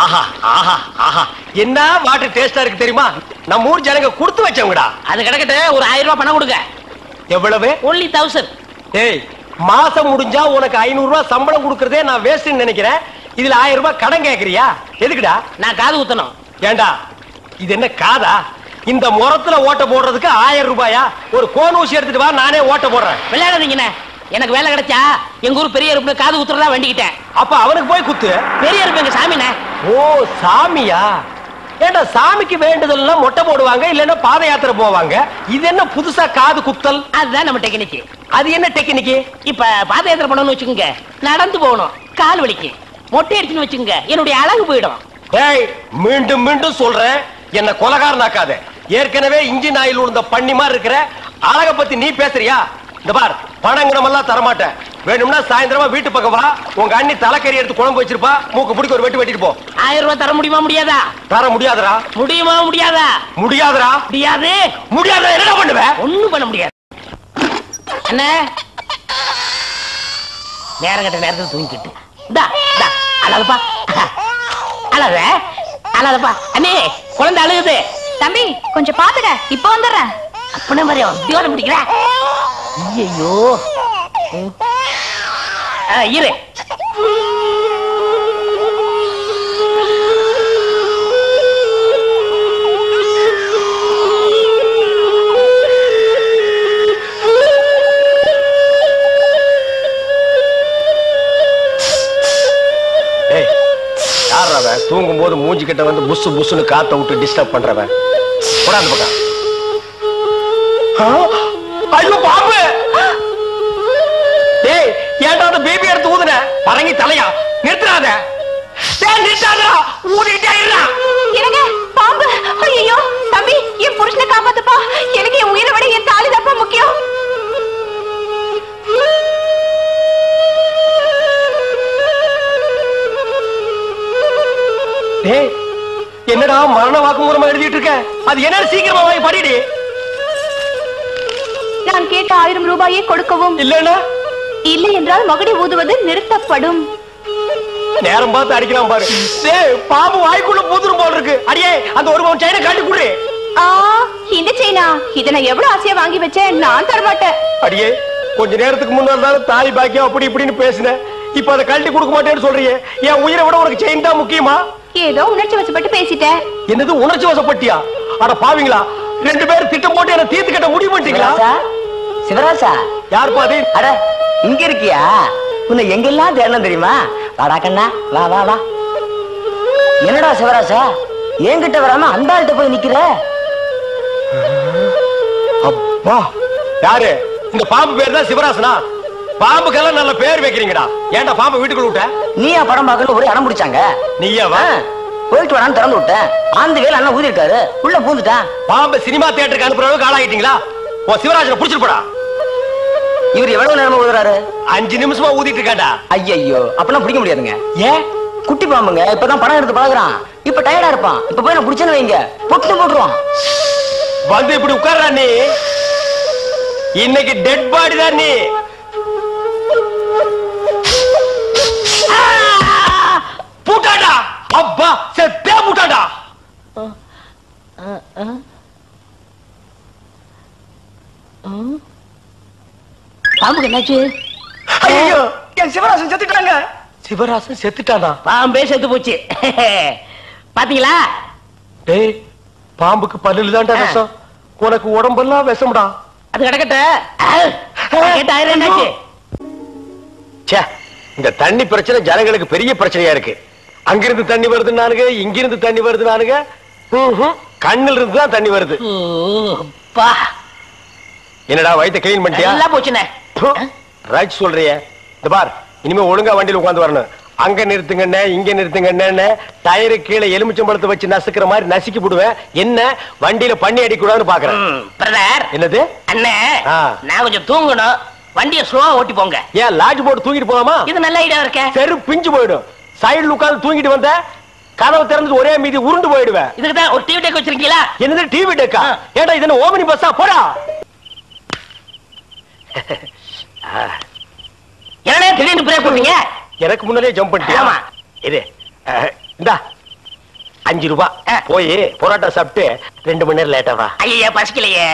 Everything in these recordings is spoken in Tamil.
ஆஹா ஆஹா ஆஹா, என்ன வாட்டர் டேஸ்டா இருக்கு தெரியுமா? நம்ம ஊர் ஜனங்க கொடுத்து வச்சவங்கடா. அது கிடக்கட்டு, ஒரு 1000 ரூபாய் பணம் கொடுங்க. எவ்வளவு? only 1000. ஏய், மாசம் முடிஞ்சா உனக்கு 500 ரூபாய் சம்பளம் கொடுக்கறதே நான் வேஸ்ட்னு நினைக்கிறேன். இதுல 1000 ரூபாய் கடன் கேக்குறியா? எதுக்குடா? நான் காது ஊத்தணும். ஏண்டா, இது என்ன காதா? இந்த முறத்துல ஓட்ட போடுறதுக்கு 1000 ரூபாயா? ஒரு கோன் ஊசி எடுத்துட்டு வா, நானே ஓட்ட போடுறேன். விளையாடாதீங்கண்ணே. எனக்கு வேலை கிடைச்சா எங்க ஊர் பெரிய அருப்புல காது ஊத்துறதா வேண்டிக்கிட்டேன். அப்ப அவனுக்கு போய் குத்து. பெரிய அருப்பு எங்க சாமிண்ணே. ஓ, சாமியா? ஏண்டா, சாமிக்கு வேண்டுதல்னா மொட்டை போடுவாங்க, இல்லன்னா பாத யாத்திரை போவாங்க. இது என்ன புதுசா காது குத்தல்? அதுதான் நம்ம டெக்னிக்கு. அது என்ன டெக்னிக்கு? இப்ப பாத யாத்திரை பண்ணணும்னு வச்சுக்கோங்க, நடந்து போகணும், கால் வலிக்கு. மொட்டை அடிச்சுன்னு வச்சுக்கோங்க, என்னுடைய அழகு போயிடும். ஏய், மீண்டும் மீண்டும் சொல்றேன், என்ன கொலகாரனாக்காத. ஏற்கனவே இன்ஜின் ஆயில் உள்ள பண்ணி மாதிரி இருக்கிற அழக பத்தி நீ பேசுறியா? இந்த பார், பணங்கனமெல்லாம் தரமாட்டேன். வேணும்னா சாயந்தரமா வீட்டு பக்கம் வா, உங்க அண்ணி தலைக்கறி எடுத்து குழம்பு வச்சிருப்பா, மூக்கு பிடிக்க ஒரு வெட்டு வெட்டிட்டு போ. 1000 ரூபாய் தர முடியுமா முடியாதா? தர முடியாதுடா. முடியுமா முடியாதா? முடியாதுடா. முடியாது. முடியாத என்ன பண்ணுவேன்? ஒண்ணும் பண்ண முடியாது. அண்ணே, நேரம் கட்ட நேரத்தில் தூங்கிக்கிட்டு அழகப்பா, அழக அழகப்பா. அண்ணே, குழந்தை அழுகுது. தம்பி கொஞ்சம் பாத்துக்க, இப்ப வந்துடுறேன். அப்பனே மாதிரி தியோட முடிக்கிற. ஐயோ, இரு. தூங்கும் போது மூஞ்சி கிட்ட வந்து புசு புசுன்னு காத்த விட்டு டிஸ்டர்ப் பண்றவன். போடாது பக்கம். ஐயோ பாம்பு! டேய், ஏன்டா அந்த பேபி எடுத்து ஊதுன? பரங்கி தலையா? நிறுத்துறாத. டேய், நிறுத்தாதடா. ஊதிட்டே இருடா. என்னங்க பாம்பு? ஐயோ தம்பி, என் புருஷனை காப்பாத்துப்பா. எனக்கு என் உயிரை விட என் தாலி தான் முக்கியம். டேய், என்னடா மரண வாக்குமூலமா எழுதிட்டு இருக்க? அது என்ன? சீக்கிரமா வாங்கி படிடி. நான் கேட்ட 1000 ரூபாயை கொடுக்கவும். இல்லன்னா? இல்லை என்றால் மகுடி ஊதுவது நிறுத்தப்படும். நேரம் பார்த்து அடிக்கலாம் பாரு. டேய், பாம்பு வாய்க்குள்ள பூதுரும் போல இருக்கு. அடியே, அந்த ஒரு பவுன் செயினை காட்டி குடு. இந்த செயினா? இதை நான் எவ்வளவு ஆசையா வாங்கி வச்சேன், நான் தரமாட்டேன். அடியே, கொஞ்ச நேரத்துக்கு முன்னாடி தாலி பாக்கியம் அப்படி இப்படின்னு பேசினேன். இப்ப அதை கழட்டி கொடுக்க மாட்டேன்னு சொல்றியே. என் உயிரை விட உனக்கு செயின் தான் முக்கியமா? ஏதோ உணர்ச்சி வசப்பட்டு பேசிட்டேன். என்னது உணர்ச்சி வசப்பட்டியா? அட பாவீங்களா, 2 பேரும் திட்டம் போட்டு என்ன தீர்த்து கட்ட முடிவு பண்ணிட்டீங்களா? சிவராசா, யார் பாதி? அட இங்க இருக்கியா? உன்னை எங்கெல்லாம் தேடணும் தெரியுமா? வாடா கண்ணா, வா வா வா. என்னடா சிவராசா, என்கிட்ட வராம அந்த ஆள்கிட்ட போய் நிக்கிற? அப்பா, யாரு? இந்த பாம்பு பேர் தான் சிவராசனா? பாம்புக்கெல்லாம் நல்ல பேர் வைக்கிறீங்கடா. ஏன்டா பாம்பு வீட்டுக்குள்ள விட்ட? நீயா படம் பார்க்கணும் ஒரே அடம் பிடிச்சாங்க. நீயாவா? போயிட்டு வரான்னு திறந்து விட்டேன். அந்த வேலை அண்ணன் ஊதி இருக்காரு, உள்ள பூந்துட்டான். பாம்பு சினிமா தியேட்டருக்கு அனுப்புற அளவுக்கு ஆளாயிட்டீங்களா? ஓ, சிவராஜனை புடிச்சிட்டு போடா. இவர் எவ்வளவு நேரமா ஊதுறாரு? 5 நிமிஷமா ஊதிட்டு இருக்காண்டா. ஐயோ, அப்பெல்லாம் பிடிக்க முடியாதுங்க. ஏன்? குட்டி பாம்புங்க, இப்பதான் படம் எடுத்து பழகுறான். இப்ப டயர்டா இருப்பான். இப்ப போய் நான் பிடிச்சேன்னு வைங்க, பொட்டு போட்டுருவான். வந்து இப்படி உட்கார்றா நீ. இன்னைக்கு டெட் பாடி தான் நீ. பூட்டாடா. அப்பா, செத்தே பூட்டாடா. பாம்புக்கு என்னாச்சு? ஐயோ, என் சிவராசன் செத்துட்டாங்க. சிவராசன் செத்துட்டானா? பாம்பே செத்து போச்சு. பாத்தீங்களா? டேய், பாம்புக்கு பல்லுல தான்டா விஷம். உனக்கு உடம்பெல்லாம் விஷம்டா. அது கிடக்கட்ட. என்னாச்சு? இந்த தண்ணி பிரச்சனை ஜனங்களுக்கு பெரிய பிரச்சனையா இருக்கு. அங்கிருந்து தண்ணி வருது நானுங்க, இங்கிருந்து தண்ணி வருது நானுங்க. கண்ணில் இருந்து தான் தண்ணி வருது. என்னடா வயித்தை கிளீன் பண்ணிட்டியா? எல்லாம் போச்சுனே. ரைட் சொல்றியே. இந்த பார், இனிமே ஒழுங்கா வண்டியில உட்கார்ந்து வரணும். அங்க நிறுத்துங்கண்ணே, இங்க நிறுத்துங்கண்ணே. டயரு கீழே எலுமிச்சம்பழத்தை வச்சு நசுக்கிற மாதிரி நசுக்கி போடுவேன். என்ன வண்டியில பண்ணி அடிக்கூடாதுன்னு பாக்குறேன். பிரதர், என்னது? அண்ணே, நான் கொஞ்சம் தூங்கணும். வண்டியை ஸ்லோவா ஓட்டி போங்க. ஏன் லாட்ஜ் போட்டு தூங்கிட்டு போலாமா? இது நல்ல ஐடியா இருக்க. சரி, பிஞ்சு போயிடும். சைடுல உட்கார்ந்து தூங்கிட்டு வந்த கதவை திறந்து ஒரே மீதி உருண்டு போயிடுவேன். இதுக்கு தான் ஒரு டிவி டெக் வச்சிருக்கீங்களா? என்னது டிவி டெக்கா? ஏடா இது என்ன ஓமனி பஸ்ஸா? போடா. என்ன திடீர்னு பிரேக் போடுவீங்க? எனக்கு முன்னாலே ஜம்ப் பண்ணிட்டியா? ஆமா. இது இந்தா 5 ரூபாய் போய் பொரோட்டா சாப்பிட்டு 2 மணி நேரம் லேட்டா வா. ஐயா பசிக்கலையே.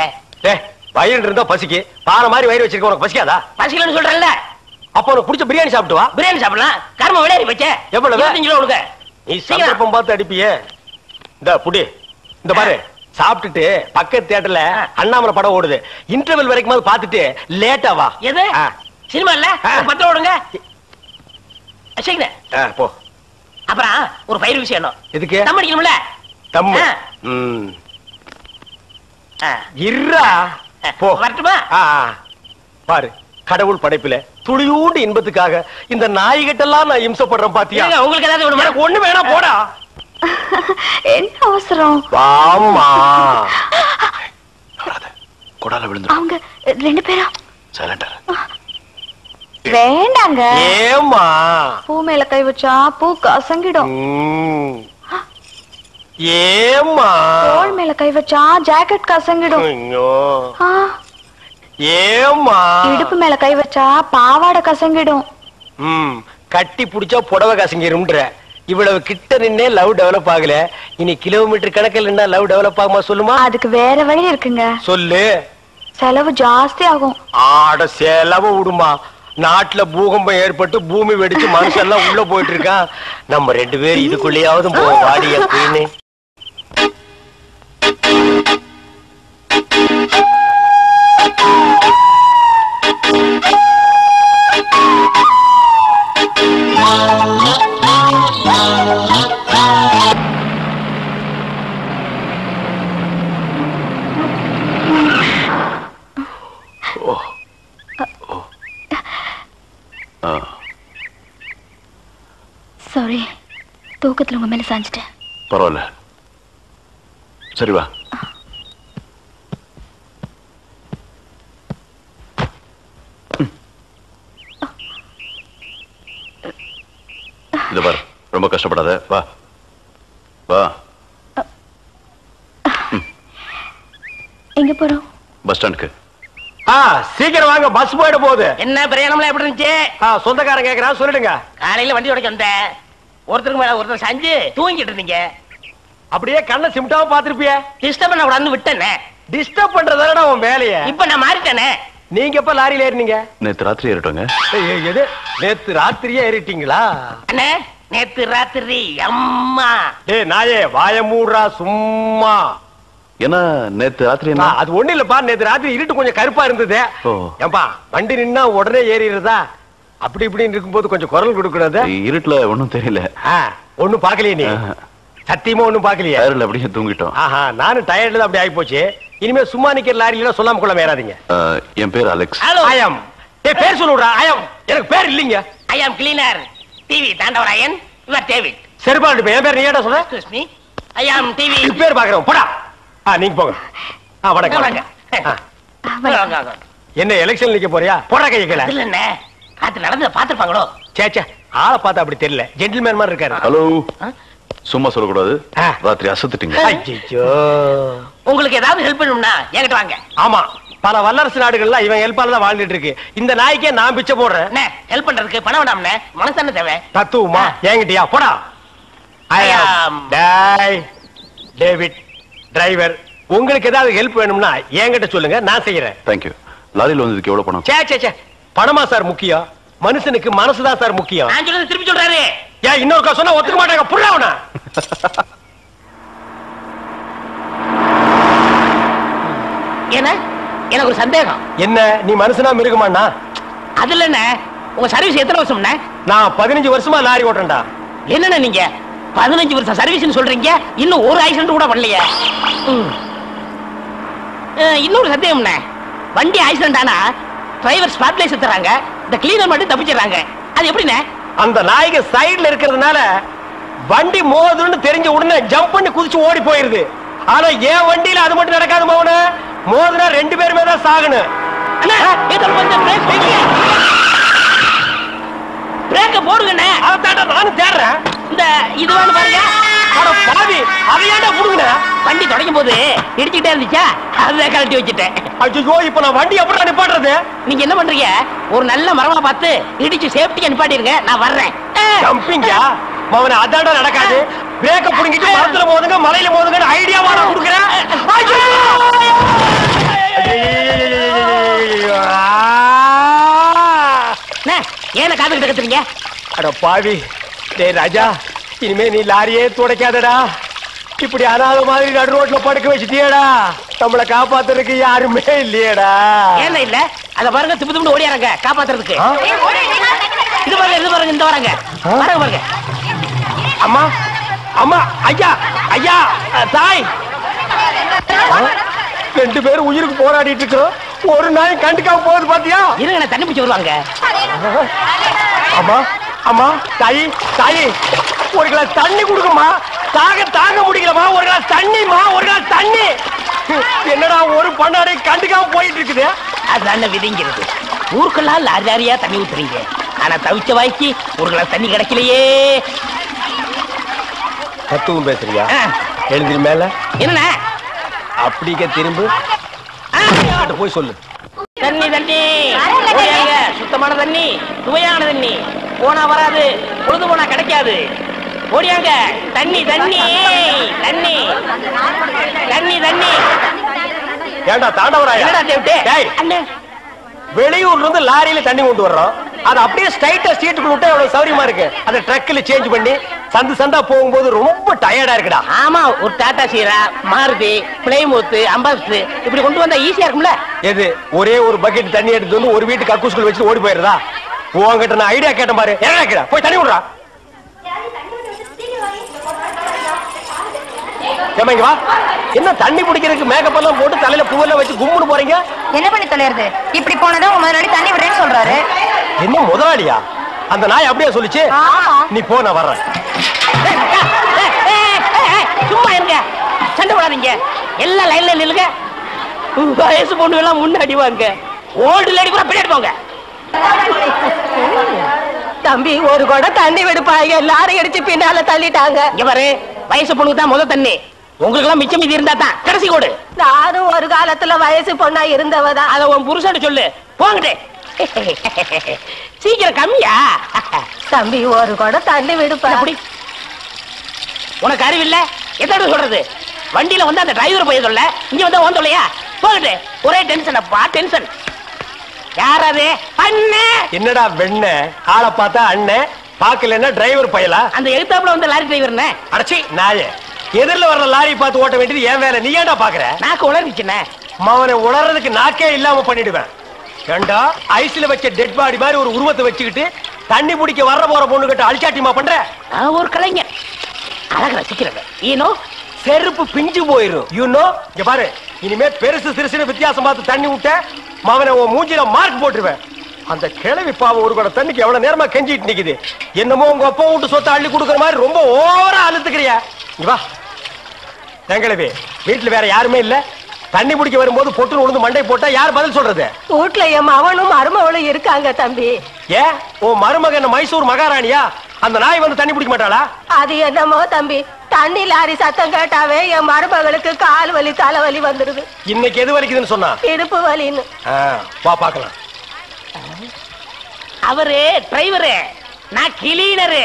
வயிறு இருந்தா பசிக்கு. பாறை மாதிரி வயிறு வச்சிருக்க உனக்கு பசிக்காதா? பசிக்கலன்னு சொல்றேன்ல. அப்ப உனக்கு பிடிச்ச பிரியாணி சாப்பிட்டு வா. பிரியாணி சாப்பிடலாம். கர்ம விளையாடி வச்சே. எவ்வளவு? 25 ரூபா கொடுங்க. நீ சந்தர்ப்பம் பார்த்து அடிப்பியே. இந்த புடி இந்த பாரு சாப்பிட்டுட்டு பக்கத்து தியேட்டர்ல அண்ணாமலை படம் ஓடுது. இன்டர்வல் வரைக்கும் பாத்துட்டு லேட்டா வா. எது சினிமா இல்ல? 10 ரூபா கொடுங்க. சீக்கிரம் போ. அப்புறம் ஒரு பயிர் விஷயம் என்ன? எதுக்கு? தம் அடிக்கணும்ல. தம்மு இருடா போ. வரட்டுமா? பாரு கடவுள் படைப்பில துளியூண்டு இன்பத்துக்காக இந்த நாய்கிட்டெல்லாம் நான் இம்சப்படுறேன் பாத்தியா? உங்களுக்கு ஏதாவது வேணுமா? ஒண்ணு வேணா போடா. என்ன அவசரம்? வாமா. கொடால விழுந்து. அவங்க 2 பேரும் சைலண்டா. வேண்டாங்க. ஏமா? பூ மேல கை வச்சா பூ கசங்கிடும். ஏமா? தோள் மேல கை வச்சா ஜாக்கெட் கசங்கிடும். ஏமா? இடுப்பு மேல கை வச்சா பாவாடை கசங்கிடும். கட்டி புடிச்சா புடவை கசங்கிரும்ன்ற. இவ்வளவு கிட்ட நின்னே லவ் டெவலப் ஆகல. இனி கிலோமீட்டர் கணக்கில் நின்னா லவ் டெவலப் ஆகுமா சொல்லுமா? அதுக்கு வேற வழி இருக்குங்க. சொல்லு. செலவு ஜாஸ்தி ஆகும். ஆட செலவு விடுமா. நாட்டுல பூகம்பம் ஏற்பட்டு பூமி வெடிச்சு மனுஷெல்லாம் உள்ள போயிட்டு இருக்கான். நம்ம 2 பேரும் இதுக்குள்ளேயாவது போவோம். வாடிய குயினு. சாரி, தூக்கத்துல உங்க மேல சாஞ்சிட்டேன். பரவாயில்ல, சரி வா. இத பாரு, ரொம்ப கஷ்டப்படாத. வா வா. எங்க போறோம்? பஸ் ஸ்டாண்டுக்கு. சீக்கிரம் வாங்க, பஸ் போயிட போகுது. என்ன பிரயாணம்லாம் எப்படி இருந்துச்சு? சொந்தக்காரன் கேக்குறான், சொல்லிடுங்க. காலையில வண்டி உடைக்க வந்தேன். ஒருத்தருக்கு மேல ஒருத்தர் சாஞ்சு தூங்கிட்டு இருந்தீங்க. அப்படியே கண்ணை சிமிட்டாம பாத்துருப்பிய. டிஸ்டர்ப் பண்ண கூடாதுன்னு விட்டேனே. டிஸ்டர்ப் பண்றதானடா உன் வேலைய. இப்ப நான் மாறிட்டேனே. நீங்க எப்ப லாரியில ஏறினீங்க? நேத்து ராத்திரி ஏறிட்டோங்க. எது நேத்து ராத்திரியே ஏறிட்டீங்களா? அண்ணே நேத்து ராத்திரி அம்மா. டேய் நாயே வாய மூடுறா சும்மா. ஏன்னா நேத்து ராத்திரி என்ன? அது ஒண்ணு இல்லப்பா, நேத்து ராத்திரி இருட்டு கொஞ்சம் கருப்பா இருந்தது. ஏன்பா வண்டி நின்னா உடனே ஏறிடுறதா? அப்படி இப்படின்னு இருக்கும்போது கொஞ்சம் குரல் கொடுக்கறது. இருட்டுல ஒண்ணும் தெரியல. ஒண்ணும் பாக்கலையே நீ? சத்தியமா ஒண்ணும் பாக்கலையா? டயர்ல அப்படியே தூங்கிட்டோம். நானும் டயர்ல அப்படி ஆகி போச்சு. இனிமே சும்மா நிக்கிற லாரியில சொல்லாம கொள்ள ஏறாதீங்க. என் பேர் அலெக்ஸ். ஐயம். பேர் சொல்லுடா. ஐயம். எனக்கு பேர் இல்லீங்க. I am cleaner TV Thandavarayan. Your David. சரிப்பா, என் பேர் நீ ஏடா சொல்ற? Excuse me, I am TV. பேர் பாக்குறோம் போடா. நீங்க போங்க. வணக்கம். என்ன எலெக்ஷன் நிக்க போறியா? போடா கையை கீழ. இல்ல என்ன அது நடந்து பாத்துப்பாங்களோ? சேச்சே, ஆளை பார்த்தா அப்படி தெரியல. ஜென்டில்மேன் மாதிரி இருக்காரு. ஹலோ, சும்மா சொல்லக்கூடாது. ராத்திரி அசத்துட்டீங்க. ஐயோ, உங்களுக்கு ஏதாவது ஹெல்ப் பண்ணணும்னா என்கிட்ட வாங்க. ஆமா, பல வல்லரசு நாடுகள்ல இவன் ஹெல்ப்பால தான் வாழ்ந்துட்டு இருக்கு. இந்த நாய்க்கே நான் பிச்சை போடுறேன். ஹெல்ப் பண்றதுக்கு பணம் வேண்டாம்னே, மனசான தேவை. தத்துவமா என்கிட்டயா? போடா. டேவிட் டிரைவர், உங்களுக்கு ஏதாவது ஹெல்ப் வேணும்னா என்கிட்ட சொல்லுங்க, நான் செய்யறேன். தேங்க்யூ. லாரியில் வந்ததுக்கு எவ்வளவு பணம்? சே பணமா சார் முக்கியம்? மனுஷனுக்கு மனசுதான் சார் முக்கியம். நான் சொல்றது திருப்பி சொல்றாரு. ஏன் இன்னொருக்கா சொன்னா ஒத்துக்க மாட்டாங்க. புரியவனா? ஏன்னா எனக்கு ஒரு சந்தேகம். என்ன, நீ மனுஷனா மிருகமாண்ணா? அதுல என்ன, உங்க சர்வீஸ் எத்தனை வருஷம்னா? நான் 15 வருஷமா லாரி ஓட்டுறேன்டா. என்னன்னா நீங்க 15 வருஷம் சர்வீஸ்னு சொல்றீங்க, இன்னும் ஒரு ஆக்சிடென்ட் கூட பண்ணலையே. இன்னொரு சந்தேகம்ண்ணே, வண்டி ஆக்சிடென்ட் ஆனா டிரைவர் ஸ்பாட்ல செத்துறாங்க, இந்த கிளீனர் மட்டும் தப்பிச்சிடறாங்க. அது எப்படிண்ணே? அந்த நாய்க்கு சைடுல இருக்கிறதுனால வண்டி மோதுன்னு தெரிஞ்ச உடனே ஜம்ப் பண்ணி குதிச்சு ஓடி போயிருது. ஆனா என் வண்டியில அது மட்டும் நடக்காது மோகன. மோதுனா 2 பேருமே தான் சாகணும். பிரேக்க போடுங்கண்ணே. அதான்டா நானும் தேடுறேன். இந்த இதுவான்னு பாருங்க. பாவி, அதையாண்டா புடுங்க. வண்டி தொடங்கும் போது இடிச்சுக்கிட்டே இருந்துச்சா, அதுதான் கழட்டி வச்சுட்டேன். ஐயோ, இப்ப நான் வண்டி எப்படி நிப்பாட்டுறது? நீங்க என்ன பண்றீங்க, ஒரு நல்ல மரமா பார்த்து இடிச்சு சேஃப்டியா நிப்பாட்டிருங்க, நான் வர்றேன். ஜம்பிங்கா மவன? அதான்டா நடக்காது. பிரேக்க புடிங்கிட்டு மரத்துல மோதுங்க மலையில மோதுங்க ஐடியாவா நான் கொடுக்குறேன். ஏன காத்துக்கிட்டு கத்துறீங்க? அட பாவி, டேய் ராஜா, இனிமே நீ லாரியே துடைக்காதடா. இப்படி அனாத மாதிரி நடு ரோட்ல படுக்க வச்சுட்டியடா. நம்மள காப்பாத்துறதுக்கு யாருமே இல்லையடா. ஏன் இல்ல? அத பாருங்க, திப்பு திப்பு ஓடியாரங்க காப்பாத்துறதுக்கு. இது பாருங்க, இது பாருங்க, இந்த வராங்க பாருங்க பாருங்க. அம்மா அம்மா, ஐயா ஐயா, தாய், ரெண்டு பேரும் உயிருக்கு போராடிட்டு இருக்கோம். ஒரு நாய் கண்டுக்காம போகுது பாத்தியா? இருங்க, தண்ணி பிடிச்சி வருவாங்க. அம்மா அம்மா, தாயி தாயி, ஒரு கிளாஸ் தண்ணி கொடுக்குமா. தாங்க முடியலமா. ஒரு கிளாஸ் தண்ணிமா, ஒரு கிளாஸ் தண்ணி. என்னடா ஒரு பண்ணாடை கண்டுக்காம போயிட்டு இருக்குது. அதான விதிங்கிறது. ஊருக்கெல்லாம் லாரி லாரியா தண்ணி ஊத்துறீங்க, ஆனா தவிச்ச வாய்க்கு ஒரு கிளாஸ் தண்ணி கிடைக்கலையே. தத்துவம் பேசுறியா? எழுந்திரி மேல. என்ன அப்படிங்க திரும்ப போய் சொல்லு. தண்ணி தண்ணி ஓடியாங்க. சுத்தமான தண்ணி, சுவையான தண்ணி. போனா வராது, பொழுது போனா கிடைக்காது. ஓடியாங்க. தண்ணி தண்ணி தண்ணி தண்ணி தண்ணி. ஏண்டா தாண்டவராயா? என்னடா தேவிட்டே? டேய், அண்ணே, வெளியூர்ல இருந்து லாரியில தண்ணி கொண்டு வர்றோம். அது அப்படியே ஸ்ட்ரைட்டா ஸ்ட்ரீட்டுக்குள்ள விட்டா எவ்வளவு சௌரியமா இருக்கு. அதை ட்ரக்ல சேஞ்ச் பண்ணி சந்து சந்தா போகும்போது ரொம்ப டயர்டா இருக்குடா. ஆமா, ஒரு டாடா சீரா, மாருதி, பிளைமூத், அம்பாஸ்டர் இப்படி கொண்டு வந்தா ஈஸியா இருக்கும்ல. எது ஒரே ஒரு பக்கெட் தண்ணி எடுத்து வந்து ஒரு வீட்டு கக்கூஸ்குள்ள வச்சு ஓடி போயிருதா? உங்ககிட்ட நான் ஐடியா கேட்ட பாரு. என்ன கேக்குற? போய் தண்ணி விடுறா. ஏமாங்க வா. என்ன தண்ணி பிடிக்கிறதுக்கு மேக்கப் எல்லாம் போட்டு தலையில பூவெல்லாம் வச்சு கும்முன்னு போறீங்க? என்ன பண்ணி தொலைறது? இப்படி போனதும் உங்க முதலாளி தண்ணி விடுறேன்னு சொல்றாரு. என்ன முதலாளியா? அந்த நாய் அப்படியே சொல்லிச்சு. நீ போ, நான் வர்றேன். சும்மா இருங்க, சண்டை போடாதீங்க. எல்லாம் லைன்ல நில்லுங்க. வயசு பொண்ணு எல்லாம் முன்னாடி வாங்க, ஓல்டு லேடி கூட பின்னாடி போங்க. தம்பி, ஒரு குடம் தண்ணி விடுப்பாங்க, எல்லாரும் அடிச்சு பின்னால தள்ளிட்டாங்க. இங்க பாரு, வயசு பொண்ணுக்கு தான் முதல் தண்ணி. உங்களுக்கு எல்லாம் மிச்சம் மீதி இருந்தா தான் கடைசி கோடு. நானும் ஒரு காலத்துல வயசு பொண்ணா இருந்தவதான். அத உன் புருஷன் சொல்லு. போங்கட்டே. சீக்கிரம் கம்மியா? தம்பி, ஒரு குடம் தண்ணி விடுப்பா. அப்படி உனக்கு அறிவில்ல? எத்தனை சொல்றது? வண்டியில வந்து அந்த டிரைவர் போய் சொல்ல, இங்க வந்து ஓன் சொல்லையா? போகட்டு. ஒரே டென்ஷன் அப்பா, டென்ஷன். யாராவது அண்ணன்? என்னடா வெண்ண ஆளை பார்த்தா அண்ணன், பாக்கலன்னா டிரைவர் பயலா? அந்த எழுத்தாப்புல வந்து லாரி டிரைவர். அடச்சி நாயே, எதிரில வர்ற லாரி பார்த்து ஓட்ட வேண்டியது ஏன் வேலை? நீ ஏன்டா பாக்குற? நாக்கு உளறிச்சுண்ணே. அவனை உளறதுக்கு நாக்கே இல்லாம பண்ணிடுவேன். ஏண்டா ஐஸ்ல வச்ச டெட் பாடி மாதிரி ஒரு உருவத்தை வச்சுக்கிட்டு தண்ணி பிடிக்க வர்ற போற பொண்ணு கிட்ட அழிச்சாட்டியமா பண்ற? நான் ஒரு கலைஞர், அழக ரசிக்கிறவன். ஏனோ செருப்பு பிஞ்சு போயிரும். யூனோ, இங்க பாரு, இனிமே பெருசு சிறுசுன்னு வித்தியாசம் பார்த்து தண்ணி விட்ட மவனை உன் மூஞ்சில மார்க் போட்டுருவேன். அந்த கிழவி பாவம் ஒரு கூட தண்ணிக்கு எவ்வளவு நேரமா கெஞ்சிட்டு நிக்குது. என்னமோ உங்க அப்பா விட்டு சொத்தை அள்ளி கொடுக்குற மாதிரி ரொம்ப ஓவரா அழுத்துக்கிறியா? இங்க வா. எங்களவே வீட்டுல வேற யாருமே இல்ல. தண்ணி பிடிக்க வரும்போது பொட்டு உழுந்து மண்டை போட்டா யார் பதில் சொல்றது? வீட்டுல என் மகனும் மருமகளும் இருக்காங்க தம்பி. ஏன் உன் மருமகன் மைசூர் மகாராணியா? அந்த நாய் வந்து தண்ணி பிடிக்க மாட்டாளா? அது என்னமோ தம்பி, தண்ணி லாரி சத்தம் கேட்டாவே என் மருமகளுக்கு கால் வலி தலைவலி வந்துருது. இன்னைக்கு எது வலிக்குதுன்னு சொன்னா? இடுப்பு வலின்னு. வா பாக்கலாம். அவரு டிரைவரு, நான் கிளீனரு.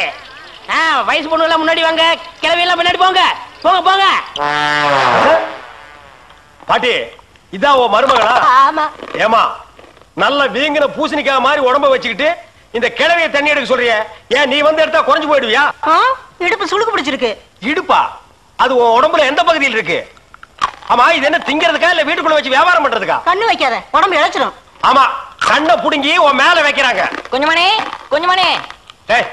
வயசு பொண்ணு எல்லாம் முன்னாடி வாங்க, கிளவி எல்லாம் பின்னாடி போங்க. போங்க போங்க. பாட்டி, இதான் உன் மருமகளா? ஆமா. ஏமா, நல்ல வீங்கின பூசணிக்காய் மாதிரி உடம்ப வச்சுக்கிட்டு இந்த கிழவிய தண்ணி எடுக்க சொல்றிய? ஏன் நீ வந்து எடுத்தா குறைஞ்சு போயிடுவியா? இடுப்பு சுளுக்கு பிடிச்சிருக்கு. இடுப்பா? அது உன் உடம்புல எந்த பகுதியில் இருக்கு? ஆமா, இது என்ன திங்கிறதுக்கா இல்ல வீட்டுக்குள்ள வச்சு வியாபாரம் பண்றதுக்கா? கண்ணு வைக்காத, உடம்பு இழைச்சிடும். ஆமா, கண்ணை புடுங்கி உன் மேல வைக்கிறாங்க. கொஞ்சமணி கொஞ்சமணி. ஏய்,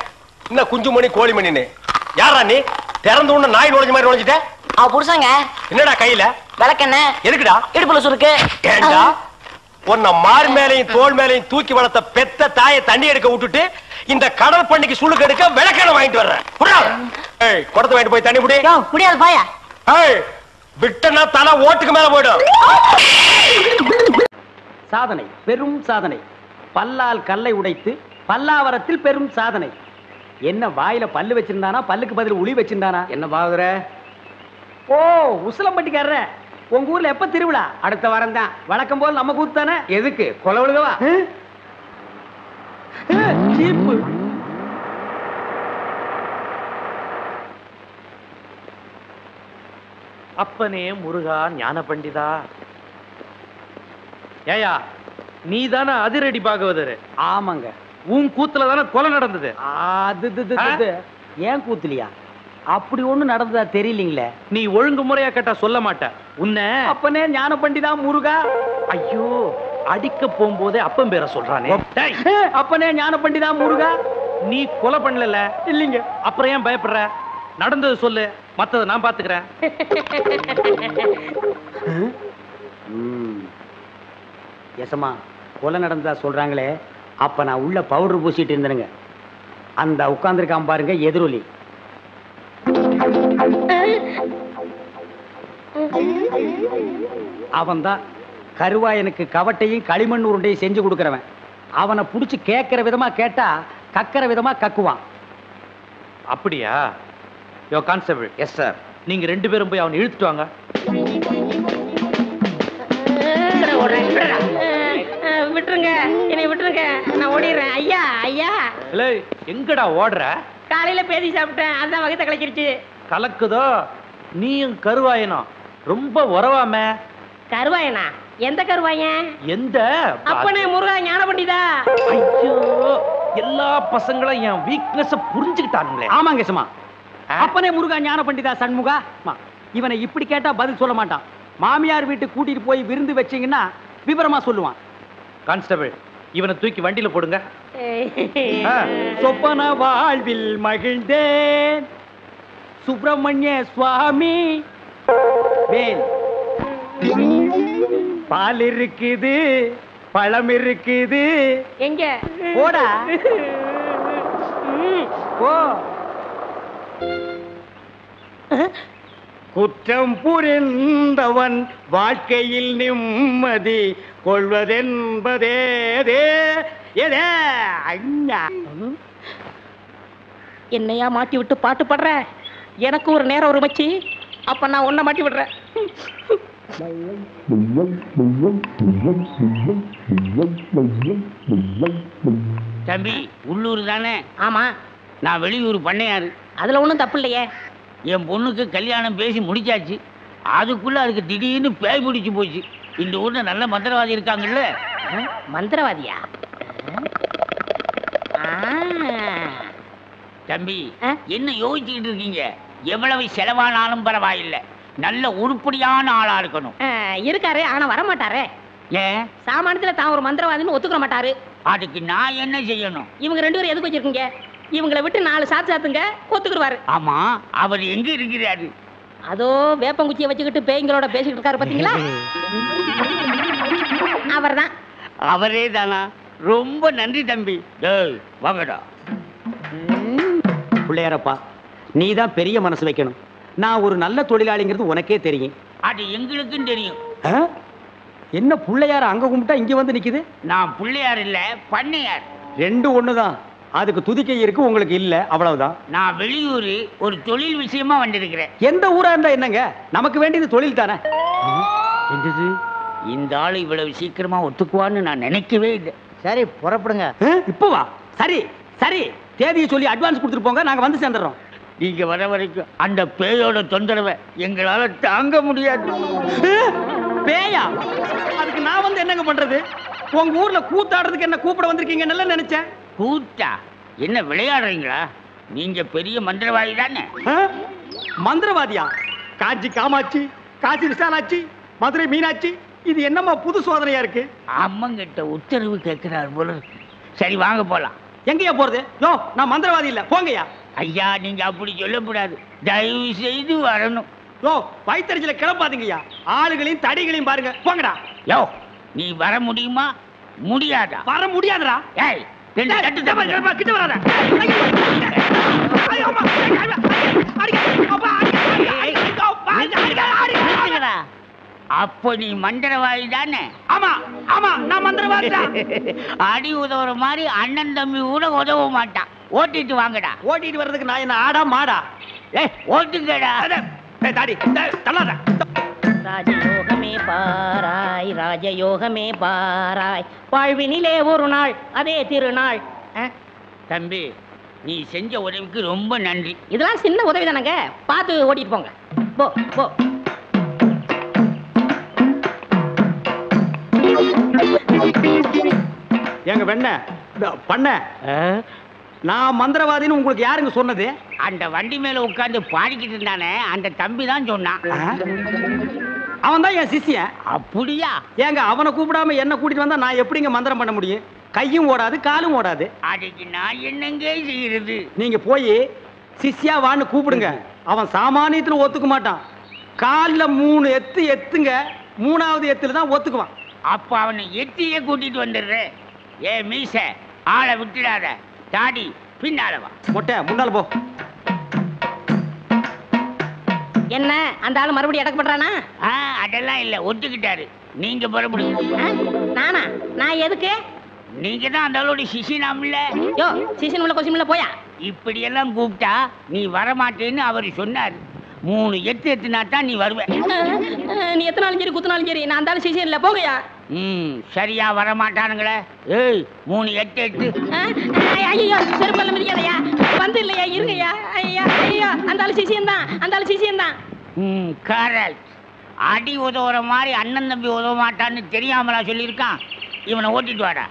என்ன குஞ்சுமணி கோழிமணின்னு? யாரா நீ? திறந்து உள்ள நாய் நுழைஞ்ச மாதிரி நுழைஞ்சிட்ட? அவ புருஷங்க. என்னடா கையில? விளக்கெண்ண. எதுக்குடா? இடுப்புல சுருக்கு. ஏண்டா உன்னை மார் மேலையும் தோல் மேலையும் தூக்கி வளர்த்த பெத்த தாயை தண்ணி எடுக்க விட்டுட்டு இந்த கடல் பண்ணிக்கு சுளுக்கு எடுக்க விளக்கெண்ண வாங்கிட்டு வர்றேன். ஏய், குடத்தை வாங்கிட்டு போய் தண்ணி புடி. முடியாது பாயா. ஏய், விட்டனா தலை ஓட்டுக்கு மேல போயிடும். சாதனை, பெரும் சாதனை. பல்லால் கல்லை உடைத்து பல்லாவரத்தில் பெரும் சாதனை. என்ன வாயில பல்லு வச்சிருந்தானா, பல்லுக்கு பதில் உளி வச்சிருந்தானா? என்ன பாக்குற? ஓ, உசிலம்பட்டிக்காரர. உங்க ஊர்ல எப்ப திருவிழா? அடுத்த வாரம் தான். வழக்கம் போல் நம்ம கூத்து தானே. எதுக்கு? கொலை விழுகவா? அப்பனே முருகா ஞான பண்டிதா. ஏயா நீ தானே அதிரடி பாகவதர்? ஆமாங்க. உன் கூத்துல தானே கொலை நடந்தது. அது ஏன் கூத்துலியா? அப்படி ஒண்ணு நடந்ததா தெரியலீங்களே. நீ ஒழுங்கு முறையா கேட்டா சொல்ல மாட்ட. உன்னை அப்பனே ஞான பண்டிதா முருகா. ஐயோ அடிக்க போகும்போதே அப்பன் பேரை சொல்றானே. அப்பனே ஞான பண்டிதா முருகா. நீ கொலை பண்ணல இல்லீங்க. அப்புறம் ஏன் பயப்படுற? நடந்தது சொல்லு, மத்தத நான் பாத்துக்கிறேன். எசமா கொலை நடந்ததா சொல்றாங்களே, அப்ப நான் உள்ள பவுடர் பூசிட்டு இருந்தேனுங்க. அந்த உட்கார்ந்துருக்கான் பாருங்க எதிரொலி. அவன் தான் கருவாயனுக்கு கவட்டையும் களிமண் உருண்டையும் செஞ்சு கொடுக்கறவன். அவனை புடிச்சு கேட்கிற விதமா கேட்டா கக்கிற விதமா கக்குவான். அப்படியா? யோ கான்ஸ்டபிள். Yes sir. நீங்க 2 பேரும் போய் அவனை இழுத்துட்டு வாங்க. விட்டுருங்க, என்னை விட்டுருங்க, நான் ஓடிடுறேன். ஐயா ஐயா. இல்ல எங்கடா ஓடுற? காலையில பேதி சாப்பிட்டேன், அதான் வகத்தை கலக்கிருச்சு. கலக்குதோ? நீயும் கருவாயனும் ரொம்ப உறவாம. கருவாயனா? எந்த கருவாயன்? எந்த? அப்பனே முருகா ஞான பண்டிதா. ஐயோ எல்லா பசங்களும் என் வீக்னஸ் புரிஞ்சுக்கிட்டானுங்களே. ஆமாங்க சும்மா. அப்பனே முருகா ஞான பண்டிதா சண்முகா. இவனை இப்படி கேட்டா பதில் சொல்ல மாட்டான். மாமியார் வீட்டுக்கு கூட்டிட்டு போய் விருந்து வச்சீங்கன்னா விவரமா சொல்லுவான். கான்ஸ்டபிள் இவனை தூக்கி வண்டியில போடுங்க. சொப்பன வாழ்வில் மகிழ்ந்தேன் சுப்பிரமணிய சுவாமி. வேல் பால் இருக்குது, பழம் இருக்குது. எங்க போடா போ. குற்றம் புரிந்தவன் வாழ்க்கையில் நிம்மதி கொள்வதென்பதே என்னையா மாட்டி விட்டு பாட்டு பாடுற? எனக்கு ஒரு நேரம் ஒரு மச்சி, அப்ப நான் உன்னை மாட்டி விடுறேன். தம்பி உள்ளூர் தானே? ஆமா. நான் வெளியூர் பண்ணையாரு. அதுல ஒண்ணும் தப்பு இல்லையே. என் பொண்ணுக்கு கல்யாணம் பேசி முடிச்சாச்சு. அதுக்குள்ள அதுக்கு திடீர்னு பேய் பிடிச்சு போச்சு. இந்த ஊர்ல நல்ல மந்திரவாதி இருக்காங்கல்ல. மந்திரவாதியா? தம்பி என்ன யோசிச்சுக்கிட்டு இருக்கீங்க? எவ்வளவு செலவானாலும் பரவாயில்லை, நல்ல உருப்படியான ஆளா இருக்கணும். இருக்காரு, ஆனா வர மாட்டாரே. ஏன்? சாமானியத்துல தான் ஒரு மந்திரவாதின்னு ஒத்துக்க மாட்டாரு. அதுக்கு நான் என்ன செய்யணும்? இவங்க 2 பேரும் எதுக்கு வச்சிருக்கீங்க? இவங்களை விட்டு 4 சாத்து சாத்துங்க, ஒத்துக்குருவாரு. ஆமா, அவர் எங்க இருக்கிறாரு? அதோ வேப்பங்குச்சியை வச்சுக்கிட்டு பேய்களோட பேசிக்கிட்டு இருக்காரு, பாத்தீங்களா? அவர்தான். அவரே தானா? ரொம்ப நன்றி தம்பி. வாங்கடா. பிள்ளையாரப்பா, நீ தான் பெரிய மனசு வைக்கணும். நான் ஒரு நல்ல தொழிலாளிங்கிறது உனக்கே தெரியும். அது எங்களுக்கும் தெரியும். என்ன பிள்ளையார அங்க கும்பிட்டா இங்க வந்து நிக்குது? நான் பிள்ளையார் இல்ல, பண்ணையார். 2 ஒண்ணுதான். அதுக்கு துதிக்கை இருக்கு, உங்களுக்கு இல்ல, அவ்வளவுதான். நான் வெளியூர் ஒரு தொழில் விஷயமா வந்திருக்கிறேன். எந்த ஊரா இருந்தா என்னங்க, நமக்கு வேண்டியது தொழில் தானே. என்னது, இந்த ஆளு இவ்வளவு சீக்கிரமா ஒத்துக்குவான்னு நான் நினைக்கவே இல்லை. சரி புறப்படுங்க. இப்போ வா. சரி சரி, தேதியை சொல்லி அட்வான்ஸ் கொடுத்துட்டு போங்க, நாங்க வந்து சேர்ந்துடுறோம். நீங்க வர வரைக்கும் அந்த பேயோட தொந்தரவை எங்களால தாங்க முடியாது. பேயா? அதுக்கு நான் வந்து என்னங்க பண்றது? உங்க ஊர்ல கூத்தாடுறதுக்கு என்ன கூப்பிட வந்திருக்கீங்க நல்லா நினைச்சேன். கூத்தா? என்ன விளையாடுறீங்களா? நீங்க பெரிய மந்திரவாதி தானே? மந்திரவாதியா? காஞ்சி காமாட்சி, காசி விசாலாட்சி, மதுரை மீனாட்சி, இது என்னமா புது சோதனையா இருக்கு? அம்மங்கிட்ட உத்தரவு கேட்கிறார் போல. சரி வாங்க போலாம். எங்கயா போறது? யோ, நான் மந்திரவாதி இல்ல, போங்கயா. ஐயா நீங்க அப்படி சொல்லக்கூடாது, தயவு செய்து வரணும். யோ, வயித்தறிச்சல கிளப்பாதீங்கய்யா. ஆளுகளையும் தடிகளையும் பாருங்க, போங்கடா. யோ, நீ வர முடியுமா முடியாதா? வர முடியாதுடா. ஏய், ரெண்டு தட்டு தட்டு. கிட்ட வராத. அப்ப நீ மந்திரவாதி தானே? ஆமா ஆமா, நான் மந்திரவாதி தான். அடி உதவுற மாதிரி அண்ணன் தம்பி கூட உதவ மாட்டான். ஓட்டிட்டு வாங்கடா. ஓட்டிட்டு வர்றதுக்கு நான் என்ன ஆடா மாடா? ஏய் ஓட்டுங்கடா. தாடி தள்ளாத. ராஜயோகமே பாராய், ராஜயோகமே பாராய், வாழ்வினிலே ஒரு நாள் அதே திருநாள். தம்பி நீ செஞ்ச உதவிக்கு ரொம்ப நன்றி. இதெல்லாம் சின்ன உதவி தானங்க, பார்த்து ஓட்டிட்டு போங்க. போ போ. எங்க பண்ண நான் மந்திரவாதின்னு உங்களுக்கு யாருங்க சொன்னது? அந்த வண்டி மேல உட்கார்ந்து பாடிக்கிட்டு இருந்தானே அந்த தம்பி தான் சொன்னான். அவன் தான் என் சிஷ்யன். அப்படியா? ஏங்க அவனை கூப்பிடாம என்ன கூட்டிட்டு வந்தா நான் எப்படிங்க மந்திரம் பண்ண முடியும்? கையும் ஓடாது காலும் ஓடாது. அதுக்கு நான் என்னங்க செய்யறது? நீங்க போய் சிஷ்யா வான்னு கூப்பிடுங்க. அவன் சாமானியத்துல ஒத்துக்க மாட்டான். கால்ல 3 எத்துங்க, 3வது எத்துல தான் ஒத்துக்குவான். அப்ப அவனை எத்தியே கூட்டிட்டு வந்துடுறேன். ஏ மீச, ஆளை விட்டுடாத. தாடி பின்னால வா. மொட்டை முன்னால போ. என்ன அந்த ஆளு மறுபடியும் அடக்க பண்றானா? அதெல்லாம் இல்ல, ஒத்துக்கிட்டாரு. நீங்க புறப்படுங்க. நானா? நான் எதுக்கு? நீங்க தான் அந்த ஆளோட சிசினாம்ல. யோ சீசன் உள்ள கொஸ்டின் உள்ள போயா. இப்படி எல்லாம் கூப்பிட்டா நீ வரமாட்டேன்னு அவர் சொன்னாரு. 3 எத்துனா தான் நீ வருவ. நீ எத்தனாலும் சரி குத்துனாலும் சரி நான் அந்த ஆளு சீசன் இல்ல போகையா. சரியா வரமாட்டானுங்களே. ஏய் 3 எட்டு. ஐயோ செருப்பல்ல மிதிக்காதயா. வந்து இல்லையா இருங்கய்யா. ஐயா ஐயா அந்த ஆளு சீசன் தான், அந்த ஆளு சீசன் தான். கரெக்ட். அடி உதவுற மாதிரி அண்ணன் தம்பி உதவ மாட்டான்னு தெரியாமலா சொல்லியிருக்கான். இவனை ஓட்டிட்டு வாடா.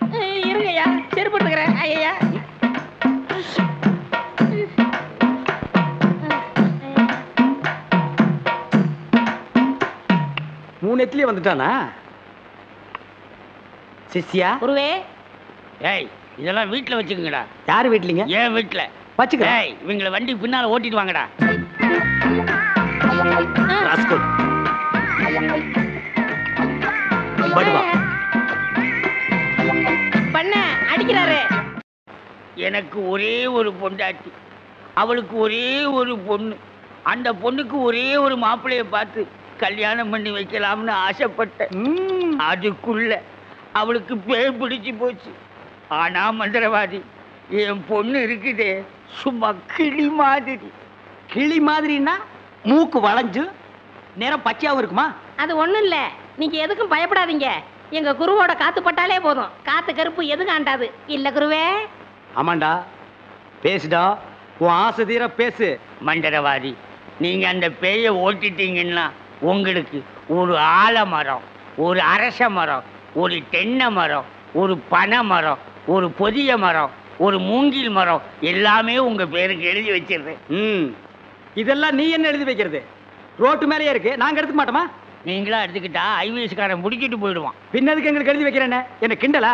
இருங்கய்யா செருப்பு எடுத்துக்கிறேன். ஐயா 3 எத்துலயே வந்துட்டானா சிஷ்யா? குருவே. ஏய் இதெல்லாம் வீட்டுல வச்சுக்கங்கடா. யாரு வீட்லீங்க? ஏன் வீட்டுல வச்சுக்கிறேன். ஏய் இவங்களை வண்டி பின்னால ஓட்டிட்டு வாங்கடா. ராஸ்கல். படுவா. பண்ண அடிக்கிறாரு. எனக்கு ஒரே ஒரு பொண்டாட்டி, அவளுக்கு ஒரே ஒரு பொண்ணு. அந்த பொண்ணுக்கு ஒரே ஒரு மாப்பிள்ளைய பார்த்து கல்யாணம் பண்ணி வைக்கலாம்னு ஆசைப்பட்டேன். அதுக்குள்ள அவளுக்கு பேய் பிடிச்சு போச்சு. ஆனா மந்திரவாதி, என் பொண்ணு இருக்குதே சும்மா கிளி மாதிரி. கிளி மாதிரின்னா மூக்கு வளைஞ்சு நேரம் பச்சையாவும் இருக்குமா? அது ஒண்ணும் இல்ல, நீங்க எதுக்கும் பயப்படாதீங்க. எங்க குருவோட காத்து பட்டாலே போதும், காத்து கருப்பு எதுவும் ஆண்டாது. இல்ல குருவே? ஆமாண்டா, பேசுடா, உன் ஆசை தீர பேசு. மந்திரவாதி, நீங்க அந்த பேயை ஓட்டிட்டீங்கன்னா உங்களுக்கு ஒரு ஆலமரம், ஒரு அரச மரம், ஒரு தென்னை மரம், ஒரு பனை மரம், ஒரு பொதிய மரம், ஒரு மூங்கில் மரம் எல்லாமே உங்க பேருக்கு எழுதி வச்சிருக்கேன். இதெல்லாம் நீ என்ன எழுதி வைக்கிறது? ரோட்டு மேலேயே இருக்கு, நாங்க எடுத்துக்க மாட்டோமா? நீங்களா எடுத்துக்கிட்டா ஐவிஎஸ்காரன் முடிக்கிட்டு போயிடுவான். பின்னதுக்கு எங்களுக்கு எழுதி வைக்கிறேன்னு என்ன கிண்டலா?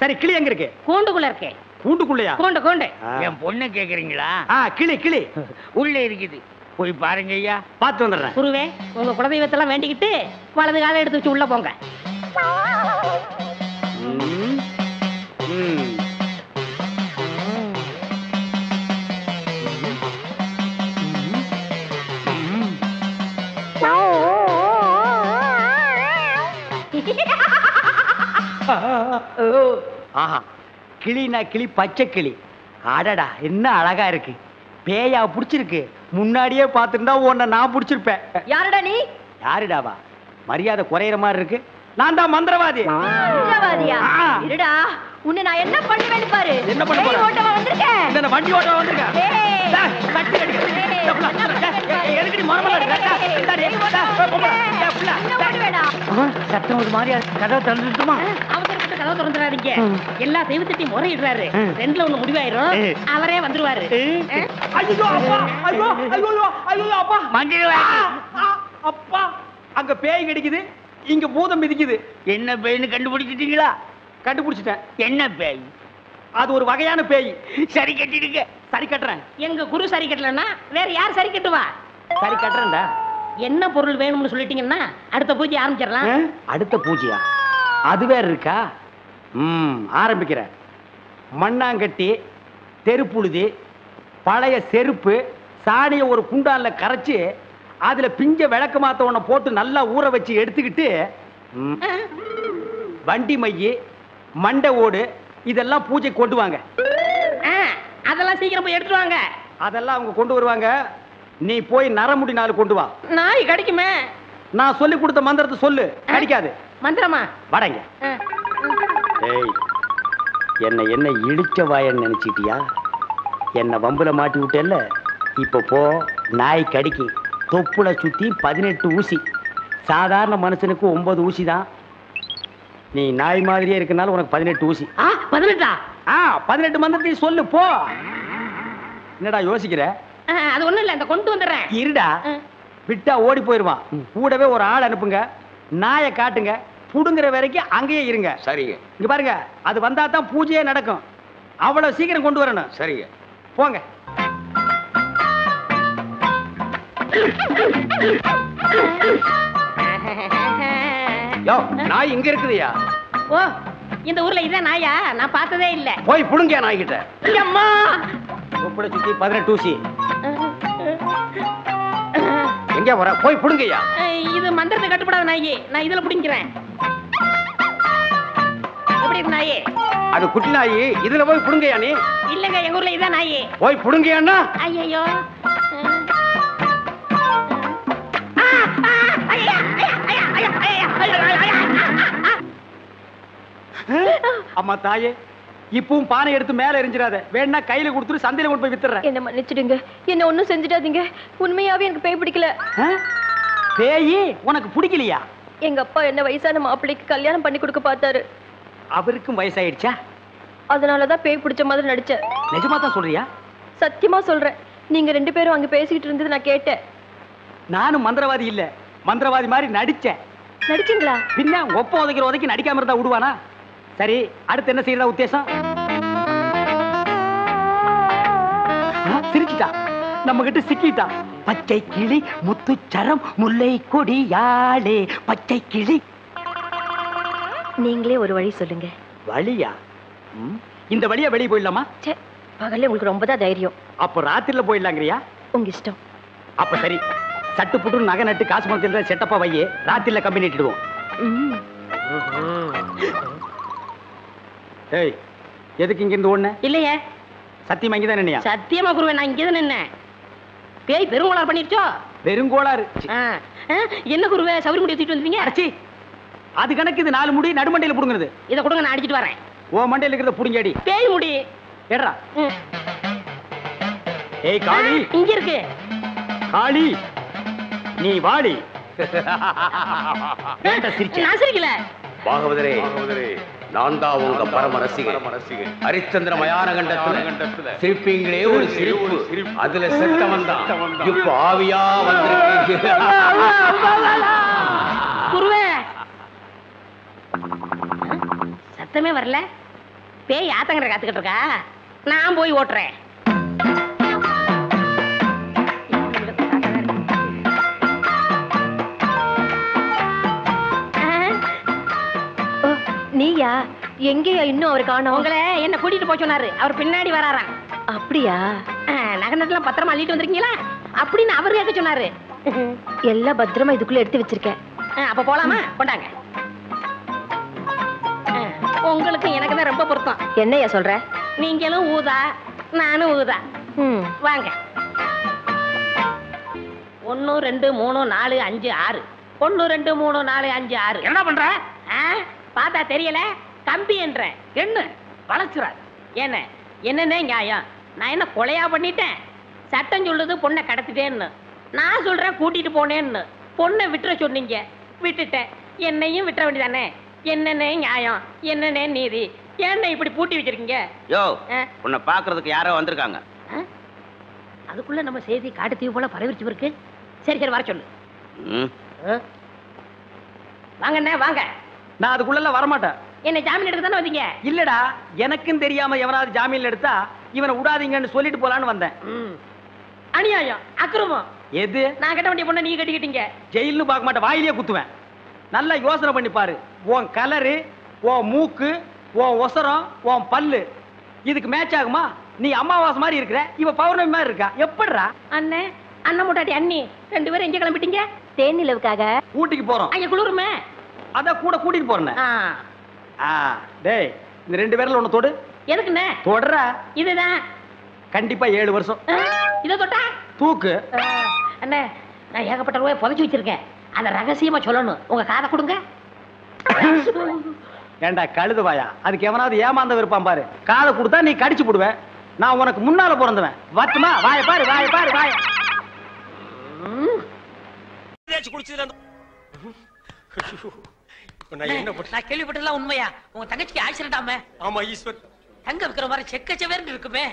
சரி, கிளி எங்க இருக்கு? கூண்டுக்குள்ள இருக்கே. கூண்டுக்குள்ளையா? கூண்டு கூண்டு. என் பொண்ணு கேக்குறீங்களா? கிளி கிளி உள்ள இருக்குது, போய் பாருங்க ஐயா. பார்த்து வந்துடுறேன். குருவே, உங்க குலதெய்வத்தெல்லாம் வேண்டிக்கிட்டு வலது காலை எடுத்து வச்சு உள்ள போங்க. ஆஹா, கிளினா கிளி, பச்சை கிளி. அடடா, என்ன அழகா இருக்கு. பேயா புடிச்சிருக்கு. முன்னாடியே பார்த்துருந்தா உன்னை நான் புடிச்சிருப்பேன். யாருடா நீ? யாருடாவா? மரியாதை குறையிற மாதிரி இருக்கு. நான் தான் மந்திரவாதி. மந்திரவாதியா? இருடா, உன்னை நான் என்ன பண்ணுவேன்னு பாரு. என்ன பண்ண போற? ஓட்டவா வந்திருக்கேன். இந்த வண்டி ஓட்டவா வந்திருக்கேன். கட்டி கட்டி எதுக்கு நீ மரமல சத்தம் ஒரு மாதிரி கதவை திறந்துட்டுமா? அவசரப்பட்டு கதவை திறந்துடாதீங்க. எல்லா தெய்வத்திட்டையும் முறையிடுறாரு. 2ல 1 முடிவாயிரும். அவரே வந்துருவாரு. ஐயோ அப்பா, ஐயோ ஐயோ ஐயோ அப்பா, மந்திரவாதி அப்பா, அங்க பேய் கிடைக்குது, இங்க பூதம் மிதிக்குது. என்ன பேய்னு கண்டுபிடிச்சிட்டீங்களா? கண்டுபிடிச்சிட்டேன். என்ன பேய்? அது ஒரு வகையான பேய். சரி கட்டிடுங்க. சரி கட்டுறேன். எங்க குரு சரி கட்டலன்னா வேற யார் சரி கட்டுவா? சரி கட்டுறேன்டா. என்ன பொருள் வேணும்னு சொல்லிட்டீங்கன்னா அடுத்த பூஜை ஆரம்பிச்சிடலாம். அடுத்த பூஜையா? அது வேற இருக்கா? ஆரம்பிக்கிறேன். மண்ணாங்கட்டி, தெருப்புழுதி, பழைய செருப்பு, சாணிய ஒரு குண்டான்ல கரைச்சு அதுல பிஞ்ச விளக்கு மாத்த ஒண்ண போட்டு நல்லா ஊற வச்சு எடுத்துக்கிட்டு வண்டி மைய, மண்டை ஓடு இதெல்லாம் பூஜை கொண்டு வாங்க. அதெல்லாம் சீக்கிரம் போய் எடுத்துட்டு வாங்க. அதெல்லாம் அவங்க கொண்டு வருவாங்க. நீ போய் நரமுடி 4 கொண்டு வா. நாய் கிடைக்குமே. நான் சொல்லி கொடுத்த மந்திரத்தை சொல்லு, கிடைக்காது. மந்திரமா? வடங்க. ஏய், என்ன இடிச்ச வாயன்னு நினைச்சிட்டியா? என்ன வம்புல மாட்டி விட்டேல்ல, இப்ப போ. நாய் கடிக்கு தொப்புல சுத்தி 18 ஊசி. சாதாரண மனுஷனுக்கு 9 ஊசி தான். நீ நாய் மாதிரியே இருக்கனால உனக்கு 18 ஊசி. 18? 18 மந்திரத்தையும் சொல்லு போ. என்னடா யோசிக்கிற? அது ஒண்ணும் இல்ல, இந்த கொண்டு வந்துடுறேன். இருடா, விட்டா ஓடி போயிருவான். கூடவே ஒரு ஆள் அனுப்புங்க, நாயை காட்டுங்க, புடுங்குற வரைக்கும் அங்கேயே இருங்க. சரிங்க. இங்க பாருங்க, அது வந்தா தான் பூஜையே நடக்கும். அவ்வளவு சீக்கிரம் கொண்டு வரணும். சரிங்க. போங்க. யோ, நாய் இங்க இருக்குதுயா. ஓ, இந்த ஊர்ல இதான் நாயா? நான் பார்த்ததே இல்ல. போய் புடுங்க நாய் கிட்ட. அம்மா, உப்புட சுத்தி 18 ஊசி. எங்க வர? போய் புடுங்கய்யா. இது மந்திரத்தை கட்டுப்படாத நாயி, நான் இதுல புடிங்கிறேன். எப்படி இருக்கு நாயி? அது குட்டி நாயி, இதுல போய் புடுங்கய்யா நீ. இல்லங்க, எங்க ஊர்ல இதான் நாயி. போய் புடுங்கய்யாண்ணா. ஐயோ, அம்மா தாயே, இப்பவும் பானை எடுத்து மேல எரிஞ்சிடாத. வேணா கையில கொடுத்துட்டு சந்தையில கொண்டு போய் வித்துறேன். என்ன மன்னிச்சிடுங்க, என்ன ஒண்ணும் செஞ்சிடாதீங்க. உண்மையாவே எனக்கு பேய் பிடிக்கல. பேயி உனக்கு பிடிக்கலையா? எங்க அப்பா என்ன வயசான மாப்பிள்ளைக்கு கல்யாணம் பண்ணி கொடுக்க பார்த்தாரு. அவருக்கும் வயசாயிடுச்சா? அதனாலதான் பேய் பிடிச்ச மாதிரி நடிச்சேன். நிஜமா தான் சொல்றியா? சத்தியமா சொல்றேன். நீங்க 2 பேரும் அங்க பேசிக்கிட்டு இருந்தது நான் கேட்டேன். நானும் மந்திரவாதி இல்ல, மந்திரவாதி மாதிரி நடிச்சேன். நடிச்சீங்களா? பின்ன ஒப்ப உதைக்கிற உதைக்கு நடிக்காம இருந்தா விடுவானா? சரி, அடுத்து என்ன செய்யறதா உத்தேசம்? சிரிச்சிட்டா, நம்ம கிட்ட சிக்கிட்டா. பச்சை கிளி முத்துச்சரம் முல்லை கொடியாளே பச்சை கிளி. நீங்களே ஒரு வழி சொல்லுங்க. வழியா? இந்த வழியா வெளியே போயிடலாமா? பகல்ல உங்களுக்கு ரொம்ப தான் தைரியம். அப்போ ராத்திரில போயிடலாங்கிறியா? உங்க இஷ்டம். அப்ப சரி, சட்டு புட்டு நகை நட்டு காசு பணத்தில் செட்டப்பா வையே, ராத்திரில கம்பி நட்டிடுவோம். ஏய், எதுக்கு இங்க இருந்து ஓடுன? இல்லையே. சத்தியமா இங்கதான் நின்னையா? சத்தியமா குருவே, நான் இங்கதான் நின்னேன். பேய் பெருங்கோளாறு பண்ணிருச்சோ? பெருங்கோளாறு? என்ன குருவே, சவுரி முடி தூக்கிட்டு வந்துட்டீங்க? அடச்சி, அது கணக்கு. இது 4 முடி நடுமண்டையில புடுங்குறது. இதை கொடுங்க, நான் அடிச்சிட்டு வரேன். ஓ மண்டையில இருக்கிறத புடுங்கடி. பேய் முடி ஏடா. ஏய் காளி, இங்க இருக்கு. காளி, நீ வாடி. நான் சிரிக்கல. பாகவதரே, நான் தான் உங்க பரம ரசிகன். ஹரிச்சந்திர மயான கண்டத்துல சிரிப்பீங்களே ஒரு சிரிப்பு, அதுல செத்தவன் தான் இப்ப ஆவியா வந்திருக்கு. குருவே, சத்தமே வரல. பேய் ஆத்தங்கரை காத்துக்கிட்டு இருக்கா, நான் போய் ஓட்டுறேன். நீயா? எங்கேயா இன்னும் அவர் காணோம்? உங்களை என்ன கூட்டிட்டு போய் சொன்னாரு, அவர் பின்னாடி வராராம். அப்படியா? நகை நட்டுலாம் பத்திரமா அள்ளிட்டு வந்திருக்கீங்களா அப்படின்னு அவர் கேட்க சொன்னாரு. எல்லாம் பத்திரமா இதுக்குள்ள எடுத்து வச்சிருக்கேன். அப்ப போலாமா? கொண்டாங்க. உங்களுக்கு எனக்கு தான் ரொம்ப பொருத்தம். என்னையா சொல்ற? நீங்களும் ஊதா, நானும் ஊதா. வாங்க. 1 2 3 4 5 6. 1 2 3 4 5 6. என்ன பண்ற? பார்த்தா தெரியல, கம்பி என்ற என்ன வளச்சுற? என்ன என்னன்னே நியாயம்? நான் என்ன கொலையா பண்ணிட்டேன்? சட்டம் சொல்லுது பொண்ணை கடத்திட்டேன்னு, நான் சொல்றேன் கூட்டிட்டு போனேன்னு. பொண்ணை விட்டுற சொன்னீங்க, விட்டுட்டேன். என்னையும் விட்டுற வேண்டியதானே? என்னன்னே நியாயம், என்னன்னே நீதி? என்ன இப்படி பூட்டி வச்சிருக்கீங்க? யோ, உன்னை பாக்குறதுக்கு யாரோ வந்திருக்காங்க. அதுக்குள்ள நம்ம செய்தி காட்டு தீவு போல பரவிச்சு இருக்கு. சரி சரி, வர சொல்லு. வாங்கண்ணே வாங்க. நான் அதுக்குள்ள வரமாட்டேன். என்ன ஜாமீன் எடுக்க தானே வந்தீங்க? இல்லடா, எனக்கும் தெரியாம எவனாவது ஜாமீன்ல எடுத்தா இவனை விடாதீங்கன்னு சொல்லிட்டு போலான்னு வந்தேன். அநியாயம், அக்கிரமம். எது? நான் கட்ட வேண்டிய பொண்ணை நீங்க கட்டிக்கிட்டீங்க. ஜெயில்னு பார்க்க மாட்டேன், வாயிலேயே குத்துவேன். நல்லா யோசனை பண்ணி பாரு. உன் கலரு, உன் மூக்கு, உன் ஒசரம், உன் பல்லு இதுக்கு மேட்ச் ஆகுமா? நீ அமாவாசை மாதிரி இருக்கிற, இவ பௌர்ணமி மாதிரி இருக்கா. எப்படிரா? அண்ணே, அண்ணன் முட்டாட்டி அண்ணி 2 பேரும் எங்க கிளம்பிட்டீங்க? தேனிலவுக்காக ஊட்டிக்கு போறோம். அங்க குளிருமே, அதான் கூட கூட்டிட்டு போறேன். டேய், இந்த 2 பேர்ல ஒண்ணு தொடு. எதுக்குண்ணே? தொடர. இதுதான் கண்டிப்பா 7 வருஷம். இத தொட்டா தூக்கு. அண்ணே, நான் ஏகப்பட்ட ரூபாய் புதைச்சு வச்சிருக்கேன், அத ரகசியமா சொல்லணும். உங்க காதை கொடுங்க. ஏண்டா கழுதுவாயா, அதுக்கு எவனாவது ஏமாந்த விருப்பான் பாரு. காதை கொடுத்தா நீ கடிச்சு போடுவேன். நான் உனக்கு முன்னால பிறந்தவன். வத்துமா? வாய பாரு, வாய பாரு, வாய. நான் கேள்விப்பட்டதெல்லாம் உண்மையா? உங்க தங்கச்சிக்கு ஆக்சிடென்ட் ஆமே? ஆமா ஈஸ்வர். தங்க விக்கிற மாதிரி செக்கச்சவேர்னு இருக்குமே.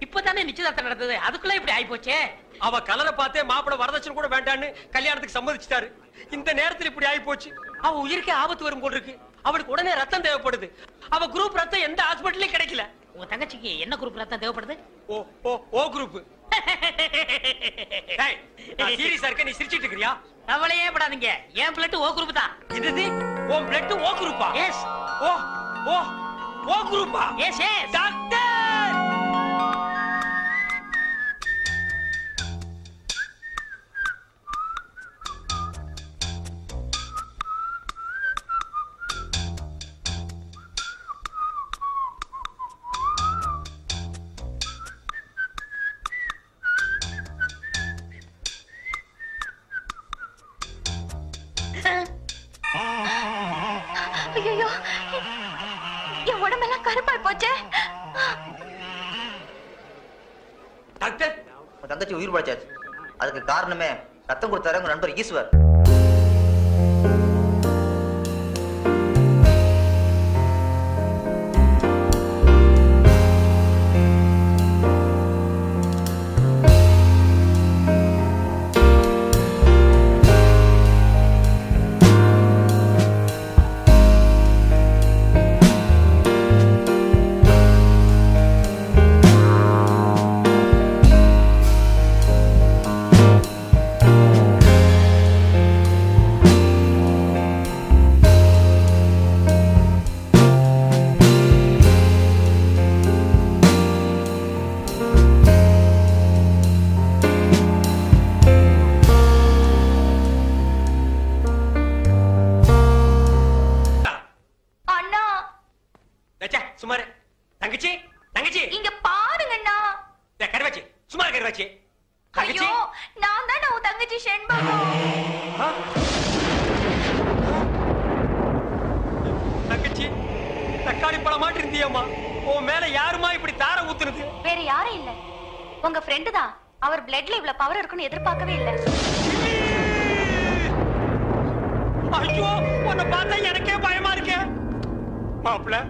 இப்பதானே நிச்சயதார்த்தம் நடந்தது, அதுக்குள்ள இப்படி ஆயி போச்சே. அவ கலரை பார்த்தே மாப்பிள வரதட்சணை கூட வேண்டான்னு கல்யாணத்துக்கு சம்மதிச்சிட்டாரு. இந்த நேரத்தில் இப்படி ஆயி போச்சு. அவ உயிருக்கே ஆபத்து வரும் போல் இருக்கு. அவளுக்கு உடனே ரத்தம் தேவைப்படுது. அவ குரூப் ரத்தம் எந்த ஹாஸ்பிட்டலையும் கிடைக்கல. உங்க தங்கச்சிக்கு என்ன குரூப் ரத்தம் தேவைப்படுது? ஓ குரூப். சீரியஸா இருக்க, நீ சிரிச்சிட்டு இருக்கறியா? கவலையே படாதீங்க, என் பிளட் ஓ குரூப் தான். இது உன் பிளட் ஓ குரூப்பா? எஸ். ஓ குரூப்பா? S S. டாக்டர் ஐயோ, என் உடம்பெல்லாம் கருப்பாய் போச்சே. டாக்டர், உன் தங்கச்சி உயிர் பழைச்சாச்சு. அதுக்கு காரணமே ரத்தம் கொடுத்தாரு உங்க நண்பர் ஈஸ்வர். சுமார். தங்கச்சி தங்கச்சி இங்க பாருங்கண்ணா. கருவாச்சி சுமார். கருவாச்சி ஐயோ, நான் தான் உன் தங்கச்சி செண்பகம். தங்கச்சி தக்காளி பழமாட்டு இருந்தியம்மா. உன் மேல யாருமா இப்படி தார ஊத்துறது? வேற யாரும் இல்ல, உங்க ஃப்ரெண்டு தான். அவர் பிளட்ல இவ்வளவு பவர் இருக்குன்னு எதிர்பார்க்கவே இல்ல. ஐயோ, உன்னை பார்த்தா எனக்கே பயமா இருக்கு. மாப்பிள்ள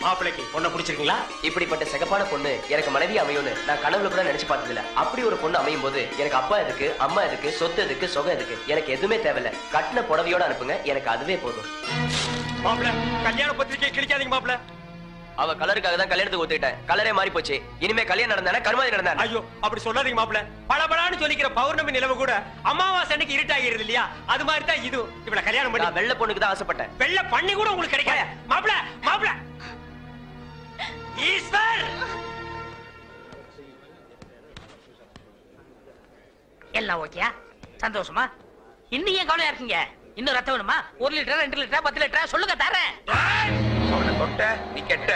மாப்பிளைக்கு பொண்ணை பிடிச்சிருக்கீங்களா? இப்படிப்பட்ட சிகப்பான பொண்ணு எனக்கு மனைவி அமையும்னு நான் கனவுல கூட நினைச்சு பார்த்ததில்ல. அப்படி ஒரு பொண்ணு அமையும் போது எனக்கு அப்பா எதுக்கு, அம்மா எதுக்கு, சொத்து எதுக்கு, சொகம் எதுக்கு, எனக்கு எதுவுமே தேவையில்ல. கட்டின புடவையோட அனுப்புங்க, எனக்கு அதுவே போதும். மாப்பிள்ள கல்யாண பத்திரிக்கை கிழிக்காதீங்க மாப்பிள்ள. அவ கலருக்காக தான் கல்யாணத்துக்கு ஒத்துக்கிட்டேன். கலரே மாறி போச்சு. இனிமே கல்யாணம் நடந்தானே கருமாதி நடந்தானே. ஐயோ அப்படி சொல்லாதீங்க மாப்பிள்ள. பளபளான்னு சொல்லிக்கிற பௌர்ணமி நிலவு கூட அமாவாசை அன்னைக்கு இருட்டாகிறது இல்லையா? அது மாதிரி தான் இது. இவள கல்யாணம் பண்ணி வெள்ளை பொண்ணுக்கு தான் ஆசைப்பட்டேன். வெள்ளை பண்ணி கூட உங்களுக்கு கிடைக்காத மாப்பிள்ள. மாப்பிள்ள ஈஸ்வர் எல்லாம் ஓகேயா? சந்தோஷமா? இன்னும் ஏன் கவலையா இருக்கீங்க? இன்னும் ரத்தம் வேணுமா? 1 லிட்டர், 2 லிட்டர், 10 லிட்டர் சொல்லுங்க, தரேன். அவனை தொட்ட நீ கெட்ட.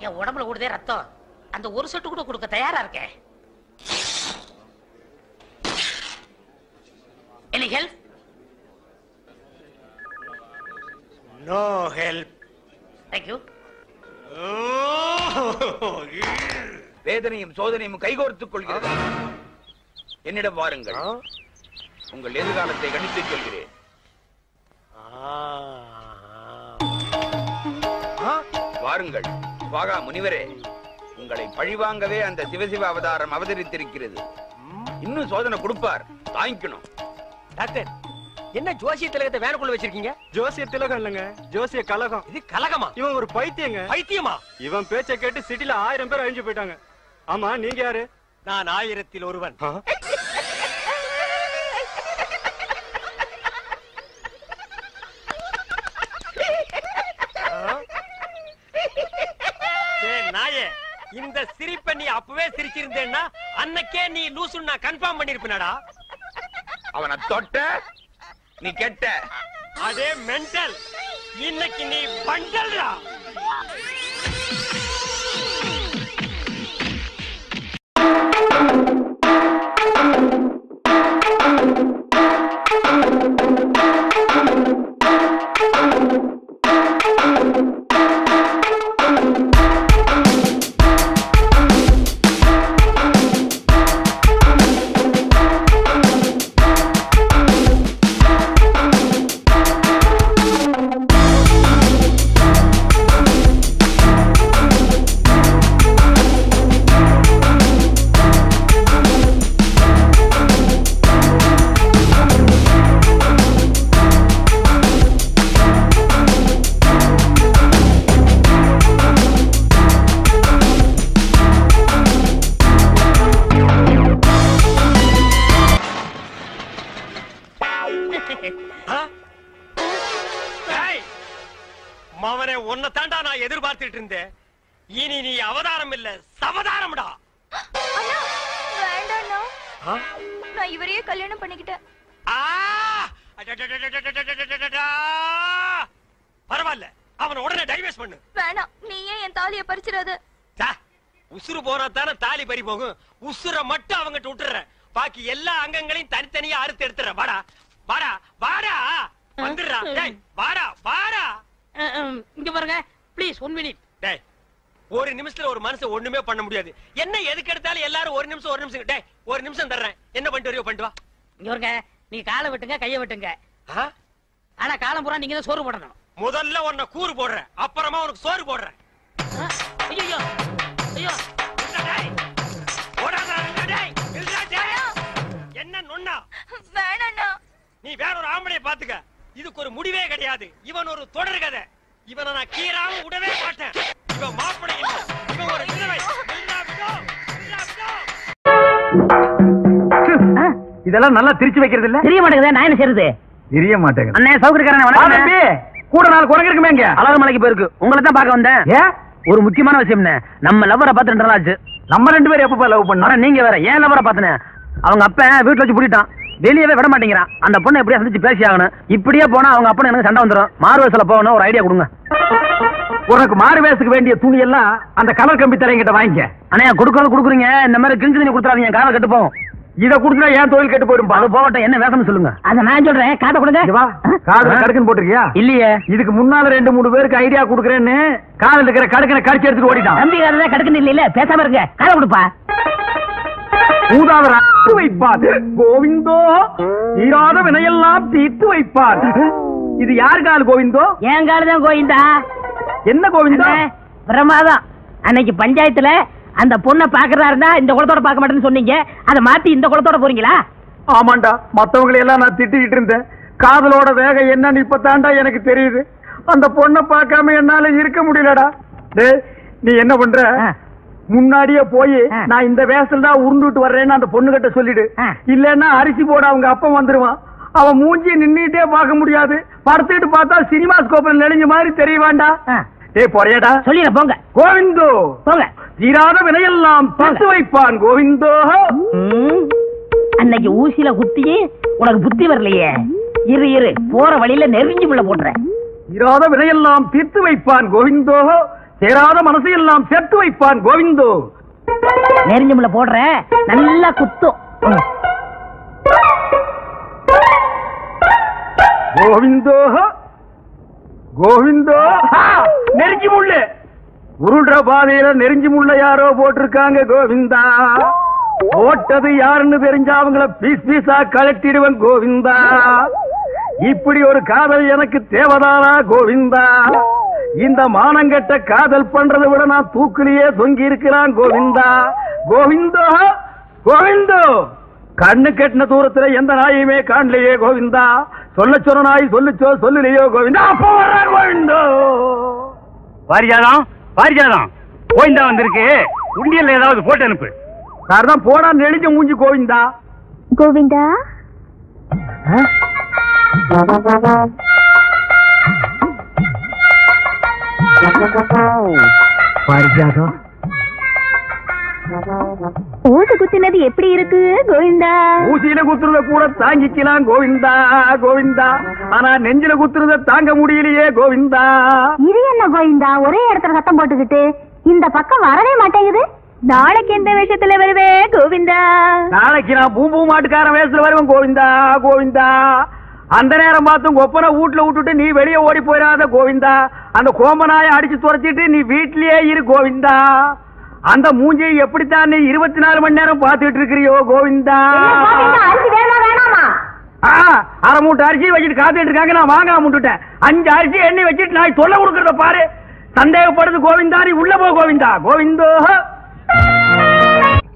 என் உடம்புல ஓடுதே ரத்தம், அந்த ஒரு சொட்டு கூட கொடுக்க தயாரா இருக்கேன். Any help? No help. Thank you. வேதனையும் சோதனையும் கைகோர்த்துக் கொள்கிறது. என்னிடம் வாருங்கள், உங்கள் எதிர்காலத்தை கணித்துச் சொல்கிறேன். வாருங்கள் வாகா முனிவரே, உங்களை பழிவாங்கவே அந்த சிவசிவ அவதாரம் அவதரித்திருக்கிறது. இன்னும் சோதனை கொடுப்பார், தாங்கிக்கணும். டாக்டர், என்ன ஜோசிய திலகத்தை வேனுக்குள்ள வச்சிருக்கீங்க? ஜோசிய திலகம் இல்லங்க, ஜோசிய கலகம். இது கலகமா? இவன் ஒரு பைத்தியங்க. பைத்தியமா? இவன் பேச்சை கேட்டு சிட்டில 1000 பேர் அழிஞ்சு போயிட்டாங்க. ஆமா, நீங்க யாரு? நான் 1000ல் ஒருவன். நாயே, இந்த சிரிப்பை நீ அப்பவே சிரிச்சிருந்தேன்னா அன்னைக்கே நீ லூசுன்னு நான் கன்ஃபார்ம் பண்ணிருப்பேனடா. அவனை தொட்ட நீ கெட்ட. அதே மென்டல், இன்னைக்கு நீ பண்டல்டா. மவனே உன்னை தாண்டா நான் எதிர்பார்த்துட்டு இருந்தேன். இனி நீ அவதாரம் இல்ல சவதாரம்டா. நான் இவரையே கல்யாணம் பண்ணிக்கிட்டேன். பரவாயில்ல, அவனை உடனே டைவர்ஸ் பண்ணு. வேணாம், நீ ஏன் என் தாலியை பறிச்சிடாத. உசுறு போனா தானே தாலி பறி போகும். உசுர மட்டும் அவங்கிட்ட விட்டுற, பாக்கி எல்லா அங்கங்களையும் தனித்தனியா அறுத்து எடுத்துற. வாடா வாடா வாடா வந்துடுறா. டேய் வாடா வாடா. இங்க பாருங்க ப்ளீஸ் 1 மினிட். டேய் ஒரு நிமிஷத்துல ஒரு மனுஷன் ஒண்ணுமே பண்ண முடியாது. என்ன எதுக்கு எடுத்தாலும் எல்லாரும் ஒரு நிமிஷம். டேய் ஒரு நிமிஷம் தர்றேன், என்ன பண்ணிட்டு வரையோ பண்ணிட்டு வா. இங்க பாருங்க, நீ காலை வெட்டுங்க கையை வெட்டுங்க, ஆனா காலம் பூரா நீங்க தான் சோறு போடணும். முதல்ல உன்னை கூறு போடுறேன், அப்புறமா உனக்கு சோறு போடுறேன். ஐயோ ஐயோ என்ன நொண்ணா? வேணாண்ணா. நீ வேற ஒரு ஆம்பளைய பாத்துக்க. இதுக்கு ஒரு முடிவே கிடையாது. இவன் ஒரு தொடர் கதை. இவனை நான் கீராம விடவே மாட்டேன். இவன் மாப்பிள்ளை இல்ல, இவன் ஒரு விதவை. இதெல்லாம் நல்லா திரிச்சு வைக்கிறது இல்ல? தெரிய மாட்டேங்குது, நான் என்ன செய்யறது? தெரிய மாட்டேங்குது. அண்ணே சௌகரியக்காரனே, வணக்கம். கூட 4 குரங்கு இருக்குமேங்க. அழகு மலைக்கு போயிருக்கு, உங்களை தான் பார்க்க வந்தேன். ஏன்? ஒரு முக்கியமான விஷயம், நம்ம லவ்வரை பார்த்து 2 நாள் ஆச்சு. நம்ம 2 பேரும் எப்ப லவ் பண்ணோம்? நீங்க வேற ஏன் லவ்வரை பார்த்தனே? அவங்க அப்ப வீட்டுல வச்சு பூட்டிட்டான், வெளியவே விட மாட்டேங்கிறான். அந்த பொண்ணை எப்படியா சந்திச்சு பேசி ஆகணும். இப்படியே போனா அவங்க அப்பா எனக்கு சண்டை வந்துடும். மாறுவேஷத்துல போகணும், ஒரு ஐடியா கொடுங்க. உனக்கு மாறுவேஷத்துக்கு வேண்டிய துணி எல்லாம் அந்த கலர் கம்பி தரையங்கிட்ட வாங்கிக்க. அண்ணா கொடுக்குறீங்க, இந்த மாதிரி கிழிஞ்சு தண்ணி கொடுத்துறாதீங்க, காலை கட்டு போகும். இத குடுத்தா ஏன் தொழில் கெட்டு போயிடும். அது போகட்டும், என்ன வேஷம்னு சொல்லுங்க. அத நான் சொல்றேன், காதை கொடுங்க. காதுல கடுக்குன்னு போட்டிருக்கியா? இல்லையே. இதுக்கு முன்னால 2-3 பேருக்கு ஐடியா குடுக்கறேன்னு காதுல இருக்கிற கடுக்கனை கடிச்சு எடுத்துட்டு ஓடிட்டான். தம்பி காதுல கடுக்குன்னு இல்ல, பேசாம இருங்க, காதை கொடுப்பா. ஊதாவர வைப்பார் கோவிந்தோ, தீராத வினையெல்லாம் தீர்த்து வைப்பார். இது யார் கால் கோவிந்தோ? என் கால் தான் கோவிந்தா. என்ன கோவிந்தா? பிரமாதம். அன்னைக்கு பஞ்சாயத்துல அந்த பொண்ணை பாக்குறாருன்னா இந்த குளத்தோட பார்க்க மாட்டேன்னு சொன்னீங்க, அதை மாத்தி இந்த குளத்தோட போறீங்களா? ஆமாண்டா, மத்தவங்களை எல்லாம் நான் திட்டிக்கிட்டு இருந்தேன். காதலோட வேகம் என்னன்னு இப்பதான்டா எனக்கு தெரியுது. அந்த பொண்ணை பார்க்காம என்னால இருக்க முடியலடா. டேய் நீ என்ன பண்ற? முன்னாடியே போய் நான் இந்த வேஷத்துல தான் உருண்டுட்டு வர்றேன்னு அந்த பொண்ணு கிட்ட சொல்லிடு. இல்லன்னா அரிசி போட அவங்க அப்பா வந்துருவான். அவன் மூஞ்சி நின்னுட்டே பார்க்க முடியாது, படுத்துக்கிட்டு பார்த்தா சினிமா ஸ்கோப்ல நெளிஞ்ச மாதிரி தெரிய வேண்டாம். ஏய் போறியாடா? சொல்லிட போங்க. கோவிந்தோ போங்க. தீராத வினையெல்லாம் தீர்த்து வைப்பான் கோவிந்தோ. அன்னைக்கு ஊசியில குத்தியே உனக்கு புத்தி வரலையே. இரு போற வழியில நெருங்கி உள்ள போட்டுறேன். தீராத வினையெல்லாம் தீர்த்து வைப்பான் கோவிந்தோ, சேராத மனசையெல்லாம் சேர்த்து வைப்பான் கோவிந்தோ. நெருங்கி உள்ள போடுறேன், நல்லா குத்தும். கோவிந்தோ கோவிந்தோ. நெருங்கி முள்ளு உருள்ற பாதையில நெருங்கி முள்ள யாரோ போட்டிருக்காங்க கோவிந்தா. போட்டது யாருன்னு தெரிஞ்சா அவங்கள பீஸ் பீஸா கலட்டிடுவன் கோவிந்தா. இப்படி ஒரு காதல் எனக்கு தேவதானா கோவிந்தா? இந்த மானங்கட்ட காதல் பண்றதை விட நான் தூக்கிலேயே தொங்கி இருக்கிறான் கோவிந்தா. கோவிந்தோ கோவிந்தோ. கண்ணு கெட்டின தூரத்துல எந்த நாயுமே காணலையே கோவிந்தா. சொல்ல சொன்ன நாய் சொல்லுச்சோ சொல்லலையோ கோவிந்தா. அப்ப வர்ற கோவிந்தோ. பாரிஜாதம் பாரிஜாதம் கோவிந்தா வந்திருக்கு, உண்டியல்ல ஏதாவது போட்டு அனுப்பு. சார்தான் போனா நெளிஞ்ச மூஞ்சி கோவிந்தா. கோவிந்தா பாரிஜாதம் ஊசி குத்தினது எப்படி இருக்கு கோவிந்தா? ஊசியில குத்துறத கூட தாங்கிக்கலாம் கோவிந்தா கோவிந்தா. ஆனா நெஞ்சில குத்துறத தாங்க முடியலையே கோவிந்தா. இது என்ன கோவிந்தா, ஒரே இடத்துல சத்தம் போட்டுக்கிட்டு இந்த பக்கம் வரவே மாட்டேங்குது? நாளைக்கு எந்த வேஷத்துல வருவே கோவிந்தா? நாளைக்கு நான் பூம்பூ மாட்டுக்காரன் வேஷத்துல வருவேன் கோவிந்தா கோவிந்தா. அந்த நேரம் பார்த்து கொப்பனை வீட்டுல விட்டுட்டு நீ வெளியே ஓடி போயிடாத கோவிந்தா. அந்த கோம்பனாய அடிச்சு துரைச்சிட்டு நீ வீட்லயே இரு கோவிந்தா. அந்த மூஞ்சியை எப்படித்தான் நீ 24 மணி நேரம் பார்த்துட்டு இருக்கிறியோ கோவிந்தா. அரை மூட்டை அரிசி வச்சுட்டு காத்துட்டு இருக்காங்க, நான் வாங்க முட்டுட்டேன். 5 அரிசி எண்ணெய் வச்சுட்டு நான் தொல்லை கொடுக்கறத பாரு. சந்தேகப்படுது கோவிந்தா, நீ உள்ள போ கோவிந்தா. கோவிந்தோ.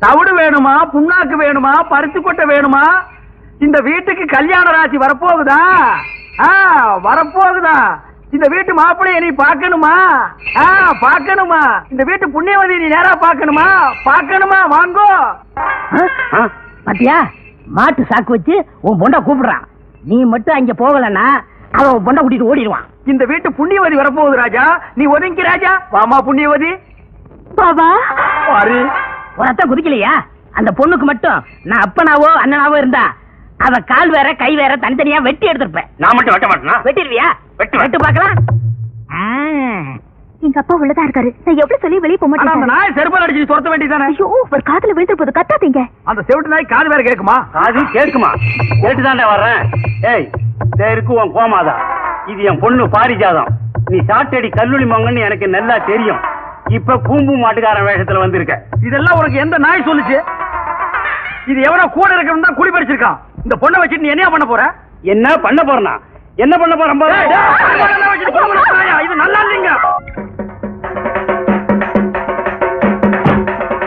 தவிடு வேணுமா, புண்ணாக்கு வேணுமா, பருத்தி கொட்டை வேணுமா? இந்த வீட்டுக்கு கல்யாண ராசி வரப்போகுதா? வரப்போகுதா? இந்த வீட்டு மாப்பிள்ளைய நீ பாக்கணுமா? பாக்கணுமா? இந்த வீட்டு புண்ணியவதி நீ நேரா பாக்கணுமா? பாக்கணுமா? வாங்கோ. பாத்தியா, மாட்டு சாக்கு வச்சு உன் பொண்டா கூப்பிடுறான். நீ மட்டும் அங்க போகலன்னா அவன் பொண்ணை கூட்டிட்டு ஓடிடுவான். இந்த வீட்டு புண்ணியவதி வரப்போகுது ராஜா. நீ ஒதுங்கி ராஜா. வாமா புண்ணியவதி. பாபா பாரு ஒரு அத்தை குதிக்கலையா? அந்த பொண்ணுக்கு மட்டும் நான் அப்பனாவோ அண்ணனாவோ இருந்தா அவ கால் வேற கை வேற தனித்தனியா வெட்டி எடுத்திருப்பேன். நான் மட்டும் வெட்ட மாட்டேனா? வெட்டிடுவியா? வெட்டு வெட்டு பாக்கலாம். எங்க அப்பா உள்ளதா இருக்காரு. நான் எவ்வளவு சொல்லி வெளியே போக அந்த மாட்டேன். நாய் செருப்பால் அடிச்சு துரத்த வேண்டியதானே? ஐயோ ஒரு காதுல விழுந்து போது கத்தாதீங்க. அந்த செவிட்டு நாய் காது வேற கேக்குமா? அது கேட்குமா? கேட்டுதான்டா வர்றேன். ஏய் இருக்கு உன் கோமாதா. இது என் பொண்ணு பாரிஜாதம். நீ சாட்டடி கல்லூரி மங்கன்னு எனக்கு நல்லா தெரியும். இப்ப பூம்பு மாட்டுக்காரன் வேஷத்துல வந்திருக்க. இதெல்லாம் உனக்கு எந்த நாய் சொல்லுச்சு? இது எவனோ கூட இருக்கணும் தான் குடி பறிச்சிருக்கான். இந்த பொண்ணை வச்சுட்டு நீ என்ன பண்ண போற? என்ன பண்ண போறனா? என்ன பண்ண போறேன் பாரு. இது நல்லா இல்லைங்க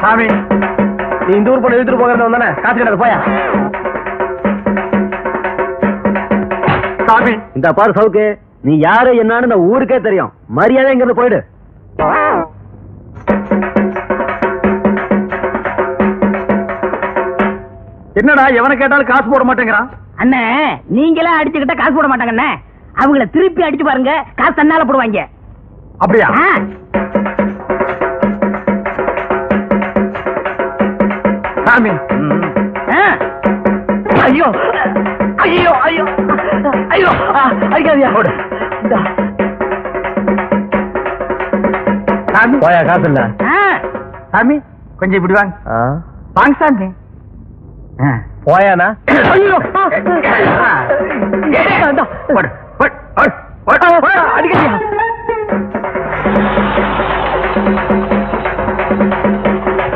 சாமி. நீ இந்த ஊர் பொண்ணு இழுத்துட்டு போகிறது வந்தானே, காத்துக்கிட்டு போயா சாமி. இந்த பாரு சவுக்கு, நீ யாரு என்னன்னு இந்த ஊருக்கே தெரியும். மரியாதை இங்க இருந்து போயிடு. என்னடா எவனை கேட்டாலும் காசு போட மாட்டேங்கிறான்? அண்ணே நீங்களே அடிச்சுக்கிட்ட காசு போட மாட்டாங்க அண்ணே. அவங்கள திருப்பி அடிச்சு பாருங்க, காசு தன்னால போடுவாங்க. அப்படியா? சாமி. ஐயோ ஐயோ ஐயோ ஐயோ அடிக்காதியா. சாமி போயா காசு இல்ல. சாமி கொஞ்சம் இப்படி வாங்க. வாங்க சாமி. போயானா? அடிக்கடியா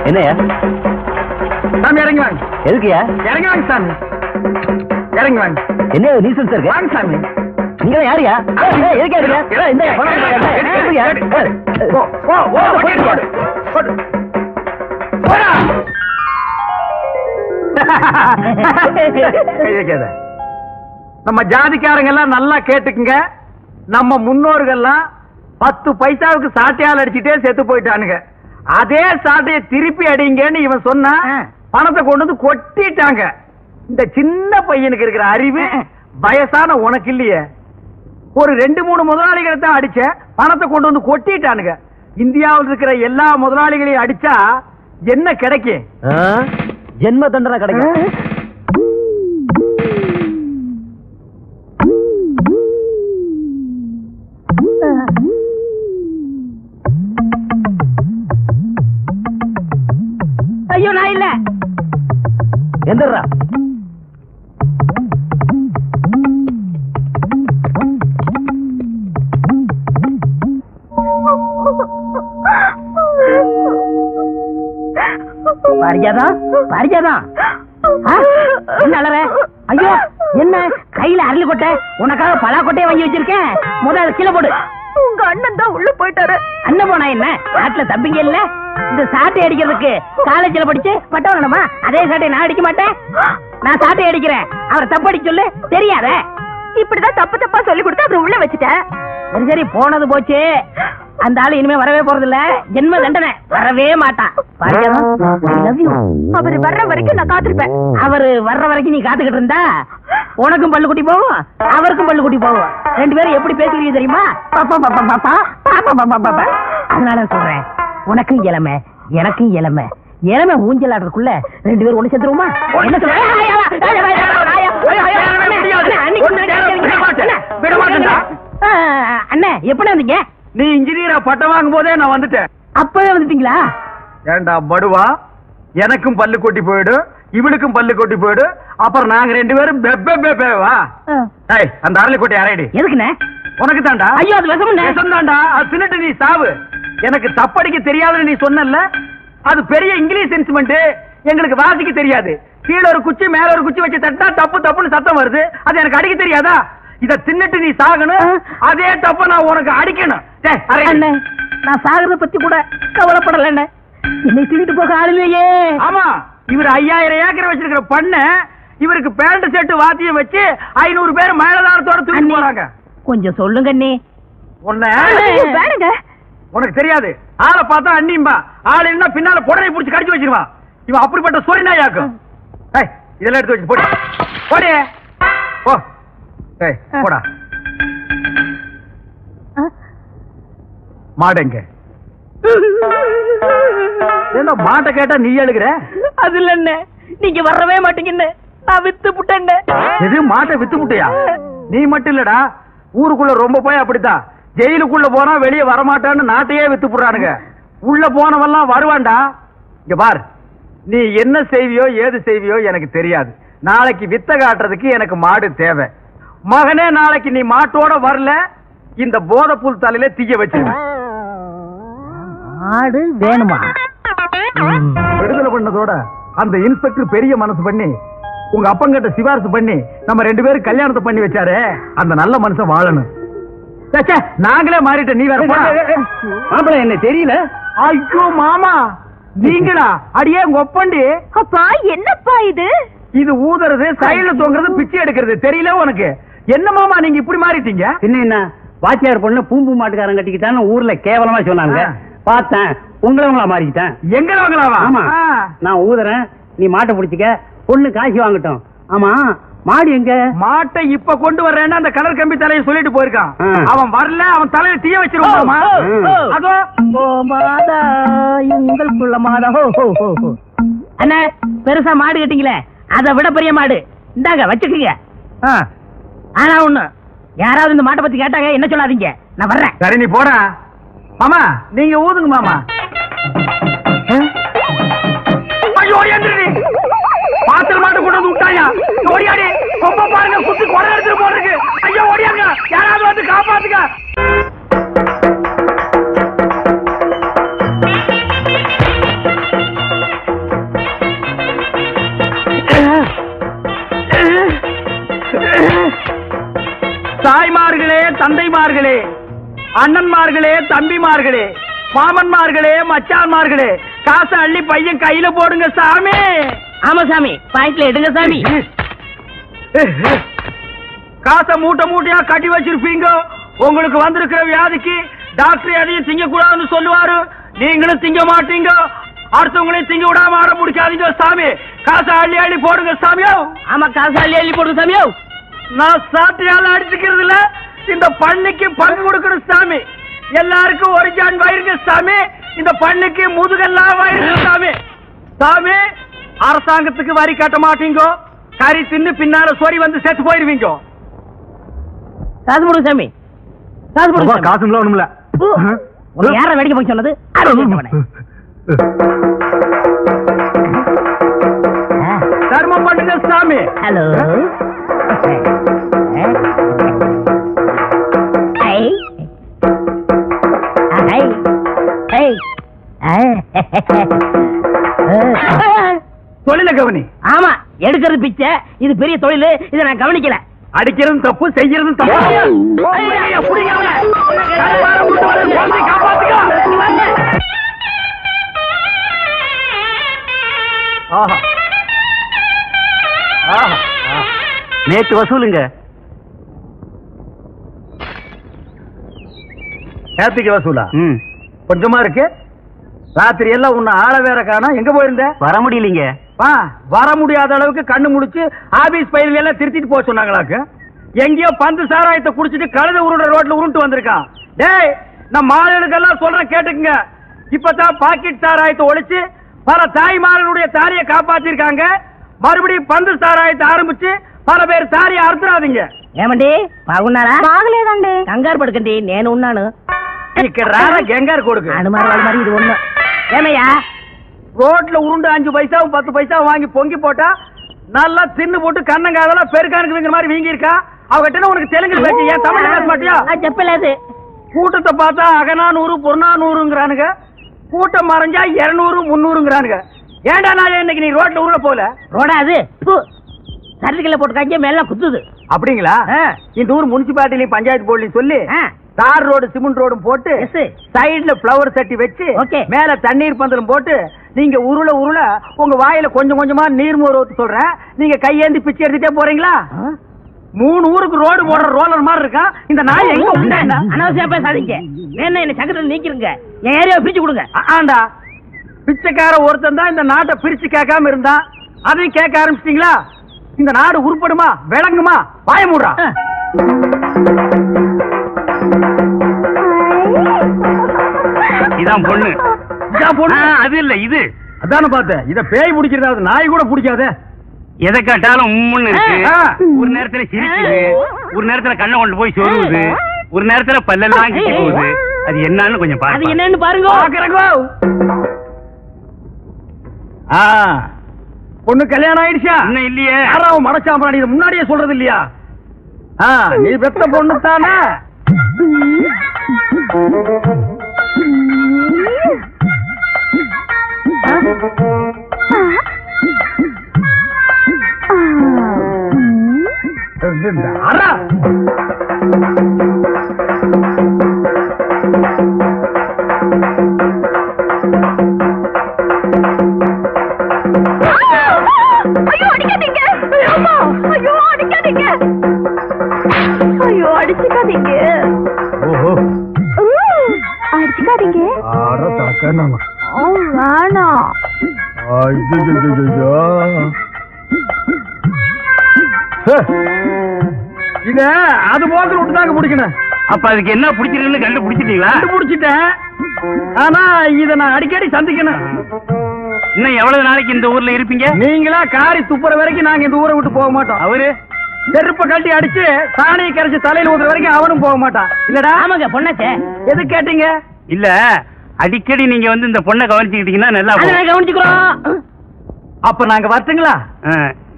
என்னையா சாமி இறங்கி வாங்க. எதுக்குயா? இறங்கி வாங்க சாமி. இறங்கி வாங்க. என்ன நீசன்ஸ் இருக்கு? வாங்க சாமி. நீங்க யாரியா? எதுக்கா இருக்க? இந்த நம்ம ஜாதிக்காரங்க எல்லாம் நல்லா கேட்டுக்குங்க. நம்ம முன்னோர்கள்லாம் 10 பைசாவுக்கு சாட்டையால் அடிச்சுட்டே செத்து போயிட்டானுங்க. அதே சாட்டையை திருப்பி அடிங்கன்னு இவன் சொன்னா பணத்தை கொண்டு வந்து கொட்டிட்டாங்க. இந்த சின்ன பையனுக்கு இருக்கிற அறிவு வயசான உனக்கு இல்லையே. ஒரு 2-3 முதலாளிகளை தான் அடிச்ச, பணத்தை கொண்டு வந்து கொட்டிட்டானுங்க. இந்தியாவில் இருக்கிற எல்லா முதலாளிகளையும் அடிச்சா என்ன கிடைக்கும்? ஜென்ம தண்டனை கிடைக்கும். ஐயோ நான் இல்ல. எந்திரா. பாரிஜாதம் பாரிஜாதம் என்ன அலற? ஐயோ என்ன கையில அரளி கொட்டை? உனக்காக பலா கொட்டையை வாங்கி வச்சிருக்கேன். முதல்ல கீழே போடு. உங்க அண்ணன் தான் உள்ள போயிட்டாரு. அண்ணன் போனா என்ன? நாட்டுல தம்பிங்க இல்ல? இந்த சாட்டை அடிக்கிறதுக்கு காலேஜ்ல படிச்சு பட்டம் வேணுமா? அதே சாட்டை நான் அடிக்க மாட்டேன். நான் சாட்டை அடிக்கிறேன், அவரை தப்பு அடிக்க சொல்லு. தெரியாத இப்படிதான் தப்பு தப்பா சொல்லி கொடுத்து அப்புறம் உள்ள வச்சுட்டேன். சரி சரி போனது போச்சு. அந்த ஆளு இனிமே வரவே போறது இல்ல. ஜென்ம தண்டனை. வரவே மாட்டான். அவர் வர்ற வரைக்கும் நான் காத்திருப்பேன். அவரு வர்ற வரைக்கும் நீ காத்துக்கிட்டு இருந்தா உனக்கும் பல்லு குட்டி போகும், அவருக்கும் பல்லு குட்டி போகும். 2 பேரும் எப்படி பேசுறீங்க தெரியுமா? அதனால சொல்றேன், உனக்கும் இளமை எனக்கும் இளமை. இளமை ஊஞ்சல் ஆடுறதுக்குள்ள 2 பேரும் ஒண்ணு சேர்த்துருவோமா? என்ன சொல்ற? அண்ணே எப்படி வந்தீங்க? நீ இன்ஜினியரா பட்டம் வாங்கும் போதே நான் வந்துட்டேன். அப்பவே வந்துட்டீங்களா? ஏண்டா படுவா, எனக்கும் பல்லு கொட்டி போயிடு, இவளுக்கும் பல்லு கொட்டி போயிடு. அப்புறம் நாங்க 2 பேரும் பெப்பேவா? அந்த அரளி கொட்டை அரைடி. எதுக்குண்ணே? உனக்கு தாண்டா. ஐயோ அது விஷம் தாண்டா. அது தின்னுட்டு நீ சாவு. எனக்கு தப்படிக்க தெரியாதுன்னு நீ சொன்னல, அது பெரிய இங்கிலீஷ் இன்ஸ்ட்ருமெண்ட். எங்களுக்கு வாசிக்க தெரியாது. கீழே ஒரு குச்சி மேல ஒரு குச்சி வச்சு தட்டா தப்பு தப்புன்னு சத்தம் வருது. அது எனக்கு அடிக்க தெரியாதா? இத தின்னுட்டு நீ சாகணும். அதே தப்ப நான் உனக்கு அடிக்கணும். நான் சாகிறத பத்தி கூட கவலைப்படல. என்னை தூக்கிட்டு போக ஆளுமையே. ஆமா, இவர் 5000 ஏக்கர் வச்சிருக்கிற பண்ண இவருக்கு பேண்ட் செட்டு வாத்தியம் வச்சு 500 பேர் மேலதாரத்தோட தூக்கி போறாங்க. கொஞ்சம் சொல்லுங்க அண்ணி. உனக்கு தெரியாது. ஆளை பார்த்தா அண்ணிம்பா, ஆள் என்ன பின்னால புடனை புடிச்சு கடிச்சு வச்சிருவான். இவன் அப்படிப்பட்ட சொரிநாயாக்கும். இதெல்லாம் எடுத்து வச்சு போடி போடி போ. போடா. மாடுங்க என்ன மாட்டை கேட்டா நீ எழுகிற? அது இல்ல என்ன, நீங்க வரவே மாட்டீங்கன்னு நான் வித்து புட்டேன். எது மாட்டை வித்து புட்டியா? நீ மட்டும் இல்லடா, ஊருக்குள்ள ரொம்ப போய் அப்படித்தான். ஜெயிலுக்குள்ள போனா வெளியே வரமாட்டான்னு நாட்டையே வித்து புடுறானுங்க. உள்ள போனவெல்லாம் வருவான்டா. இங்க பார், நீ என்ன செய்வியோ ஏது செய்வியோ எனக்கு தெரியாது. நாளைக்கு வித்த காட்டுறதுக்கு எனக்கு மாடு தேவை. மகனே, நாளைக்கு நீ மாட்டோட வரல, இந்த போதைப்புல் தலையில தீய வச்சிருக்க. மாடு வேணுமா? விடுதலை பண்ணதோட அந்த இன்ஸ்பெக்டர் பெரிய மனசு பண்ணி உங்க அப்பங்கிட்ட சிபாரிசு பண்ணி நம்ம 2 பேரும் கல்யாணத்தை பண்ணி வச்சாரு. அந்த நல்ல மனுஷன் வாழணும். நாங்களே மாறிட்ட, நீ வேற மாப்பிள்ள என்ன தெரியல? ஐயோ மாமா, நீங்களா? அடியே உங்க ஒப்பண்டி. அப்பா என்னப்பா இது? இது ஊதுறது, சைடுல தொங்குறது, பிச்சை எடுக்கிறது தெரியல உனக்கு? என்ன மாமா நீங்க இப்படி மாறிட்டீங்க? என்ன வாத்தியார் பொண்ணு பூம்பு மாட்டுக்காரன் கட்டிக்கிட்டான்னு ஊர்ல கேவலமா சொன்னாங்க. பார்த்தேன், உங்களவங்களா மாறிக்கிட்டேன். எங்களவங்களாவா? ஆமா, நான் ஊதுறேன், நீ மாட்டை பிடிச்சிக்க, பொண்ணு காசு வாங்கட்டும். ஆமா, மாடு எங்க? மாட்டை இப்ப கொண்டு வர்றேன்னு அந்த கலர் கம்பி தலையை சொல்லிட்டு போயிருக்கான். அவன் வரல, அவன் தலையை தீய வச்சிருவாமா? அதோ மாதா உங்களுக்குள்ள மாதா. அண்ணா, பெருசா மாடு கட்டிங்களே, அதை விட பெரிய மாடு இந்தாங்க வச்சுக்கீங்க. ஆனா ஒண்ணு, யாராவது இந்த மாட்டை பத்தி கேட்டாங்க என்ன சொல்லாதீங்க, நான் வர்றேன். சரி, நீ போற மாமா. நீங்க ஊதுங்க மாமா. ஐயோ, எந்திரி. பாத்திர மாட்டு கொண்டு வந்து விட்டாயா? ஓடியாடி, கொம்ப பாருங்க, குத்தி கொலை எடுத்துட்டு போறதுக்கு. ஐயோ ஓடியாங்க, யாராவது வந்து காப்பாத்துங்க. தாய்மார்களே, தந்தைமார்களே, அண்ணன்மார்களே, தம்பிமார்களே, மாமன்மார்களே, மச்சான்மார்களே, காசை அள்ளி பையன் கையில போடுங்க சாமி. ஆமா சாமி, பாயிண்ட்ல எடுங்க சாமி. காசை மூட்டை மூட்டையா கட்டி வச்சிருப்பீங்க. உங்களுக்கு வந்திருக்கிற வியாதிக்கு டாக்டர் எதையும் திங்க கூடாதுன்னு சொல்லுவாரு. நீங்களும் திங்க மாட்டீங்க, அடுத்தவங்களையும் திங்க விடாம ஆட முடிக்காதீங்க சாமி. காசை அள்ளி அள்ளி போடுங்க சாமியோ. ஆமா, காசை அள்ளி அள்ளி போடுங்க சாமியோ. நான் சாட்டையால அடிச்சுக்கிறது இல்ல, இந்த பண்ணிக்கு பங்கு கொடுக்கணும் சாமி. எல்லாருக்கும் ஒரு ஜான் வயிறுங்க சாமி, இந்த பண்ணிக்கு முதுகெல்லாம் வயிறுங்க சாமி. சாமி, அரசாங்கத்துக்கு வரி கட்ட மாட்டீங்க, கறி தின்னு பின்னால சொறி வந்து செத்து போயிருவீங்க. காசு போடுங்க சாமி, காசு போடுங்க. காசு ஒண்ணுமில்ல. யார வேடிக்கை போய் சொன்னது? தர்மம் பண்ணுங்க சாமி. ஹலோ, தொழில கவனி. ஆமா, எடுக்கிறது பிச்சை, இது பெரிய தொழில், இதை நான் கவனிக்கல. அடிக்கிறதும் தப்பு, செய்யறதும் தப்பு. நேற்று வசூலுங்க. நேற்றுக்கு வசூலா? கொஞ்சமா இருக்கு. ராத்திரி எல்லாம் உன்னை ஆள வேற காணோம். எங்க போயிருந்த? வர முடியலீங்க. வர முடியாத அளவுக்கு கண்ணு முடிச்சு ஆபீஸ் பயிர்கள் எல்லாம் திருத்திட்டு போக சொன்னாங்களாக்கு. எங்கேயோ பந்து சாராயத்தை குடிச்சிட்டு கழுத உருண்ட ரோட்ல உருண்டு வந்திருக்கான். டேய், நம்ம மாடுகளுக்கெல்லாம் சொல்றேன் கேட்டுக்குங்க. இப்பதான் பாக்கெட் சாராயத்தை ஒழிச்சு பல தாய்மார்களுடைய தாலியை காப்பாத்திருக்காங்க. மறுபடியும் பந்து சாராயத்தை ஆரம்பிச்சு பல பேர் தாலியை அறுத்துறாதீங்க. ఏమండి బాగున్నారా? బాగలేదండి. కంగారు పడకండి, నేను ఉన్నాను. ఇక్కడ రారా గంగారు కొడుకు. అనుమారు వాళ్ళ మరి ఇది ஒண்ணு. ஏமையா, ரோட்ல உருண்டு 5 பைசாவும் 10 பைசாவும் வாங்கி பொங்கி போட்டா நல்லா தின்னு போட்டு கண்ணங்காதெல்லாம் பெருக்கானுக்குங்கிற மாதிரி வீங்கி இருக்கா. அவகிட்ட உனக்கு தெலுங்கு பேச்சு, ஏன் தமிழ் பேச மாட்டியா? చెప్పలేదు. கூட்டத்தை பார்த்தா அகநானூறு புறநானூறுங்கிறானுங்க, கூட்டம் மறைஞ்சா 200 300ங்கிறானுங்க. ஏண்டா நான் இன்னைக்கு நீ ரோட்ல உருள போல? ரோடா அது சர்டிபிகேட்ல போட்டுக்காங்க, மேல குத்துது. அப்படிங்களா? இந்த ஊர் முனிசிபாலிட்டிலையும் பஞ்சாயத்து போர்டுலையும் சொல்லி தார் ரோடு சிமெண்ட் ரோடும் போட்டு சைடுல பிளவர் தட்டி வச்சு மேல தண்ணீர் பந்தலும் போட்டு நீங்க உருள உருள உங்க வாயில கொஞ்சம் கொஞ்சமா நீர் மோர் ஊத்து சொல்றேன். நீங்க கையேந்தி பிச்சை எடுத்துட்டே போறீங்களா? 3 ஊருக்கு ரோடு போடுற ரோலர் மாதிரி இருக்கா இந்த நாய். எங்க அனாவசியம் பேசாதீங்க. வேணா என்ன சங்கத்துல நீக்கிருங்க, என் ஏரியாவை பிரிச்சு கொடுங்க. ஆண்டா, பிச்சைக்கார ஒருத்தன் தான் இந்த நாட்டை பிரிச்சு கேட்காம இருந்தா, அதையும் கேட்க ஆரம்பிச்சிட்டீங்களா? இந்த நாடு உருப்படுமா, விளங்குமா? வாய மூடுறா. இதான் பொண்ணு. அது இல்ல இது. அதான பார்த்தேன். இத பேய் பிடிக்கிறதாவது நாய் கூட பிடிக்காத. எதை கேட்டாலும் உம்முன்னு இருக்கு. ஒரு நேரத்துல சிரிக்குது, ஒரு நேரத்துல கண்ணை கொண்டு போய் சொல்லுது, ஒரு நேரத்துல பல்லெல்லாம் கிட்டி போகுது. அது என்னன்னு கொஞ்சம் பாருங்க. அது என்னன்னு பாருங்க. பொண்ணு கல்யாணம் ஆயிடுச்சா? இன்னும் இல்லையே. யாராவது மடச்சாம்பராணி இதை முன்னாடியே சொல்றது இல்லையா? நீ பெத்த பொண்ணு தானே? ஐயோ அடிக்காதீங்க. ஐயோ அடிக்காதீங்க. ஐயோ அடிச்சுக்காதீங்க. ஓஹோ அடிச்சுக்காதீங்க. வேணாம். இத அது போக்கு விட்டு தாங்க பிடிக்கணும். அப்ப அதுக்கு என்ன பிடிச்சிருக்குன்னு கண்டுபிடிச்சிட்டீங்களா? கண்டுபிடிச்சிட்டேன். ஆனா இத நான் அடிக்கடி சந்திக்கணும். இன்னும் எவ்வளவு நாளைக்கு இந்த ஊர்ல இருப்பீங்க? நீங்களா காரி துப்புற வரைக்கும் நாங்க இந்த ஊரை விட்டு போக மாட்டோம். அவரு செருப்ப கட்டி அடிச்சு சாணியை கரைச்சு தலையில ஊத்துற வரைக்கும் அவனும் போக மாட்டான். இல்லடா? ஆமாங்க பொண்ணாச்சே. எது கேட்டீங்க? இல்ல அடிக்கடி நீங்க வந்து இந்த பொண்ணை கவனிச்சுக்கிட்டீங்கன்னா நல்லா கவனிச்சுக்கிறோம். அப்ப நாங்க வரட்டுங்களா?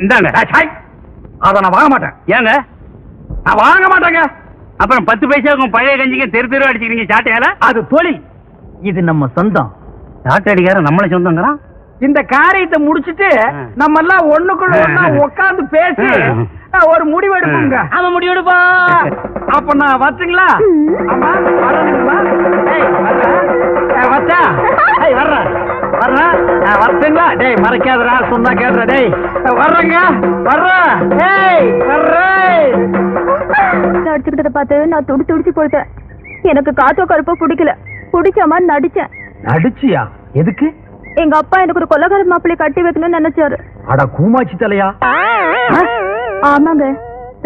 இந்தாங்க. அத நான் வாங்க மாட்டேன். ஏங்க? நான் வாங்க மாட்டேங்க. அப்புறம் 10 பைசாவுக்கும் பழைய கஞ்சிங்க தெரு தெரு அடிச்சுக்கிறீங்க சாட்டையால. அது தொழில், இது நம்ம சொந்தம். சாட்டை அடிக்கார நம்மள சொந்தங்கிறான். இந்த காரியத்தை முடிச்சிட்டு நம்ம எல்லாம் ஒண்ணுக்குள்ள ஒண்ணா உட்கார்ந்து பேசி ஒரு முடிவு எடுப்போங்க. ஆமா முடிவு எடுப்போம். அப்ப நான் வரட்டுங்களா? ஆமா வரணுங்களா? வச்சா வரட்டுங்களா? டேய் மறைக்காதரா, சொன்னா கேட்ற. டேய் வர்றேங்க, வர்றேன். அடிச்சுக்கிட்டத பார்த்து நான் துடிச்சு போயிட்டேன். எனக்கு காத்தோ கருப்போ பிடிக்கல. பிடிச்ச மாதிரி நடிச்சேன். நடிச்சியா? எதுக்கு? எங்க அப்பா எனக்கு ஒரு கொலகார மாப்பிள்ளை கட்டி வைக்கணும்னு நினைச்சாரு. அட கூமாச்சி தலையா. ஆமாங்க,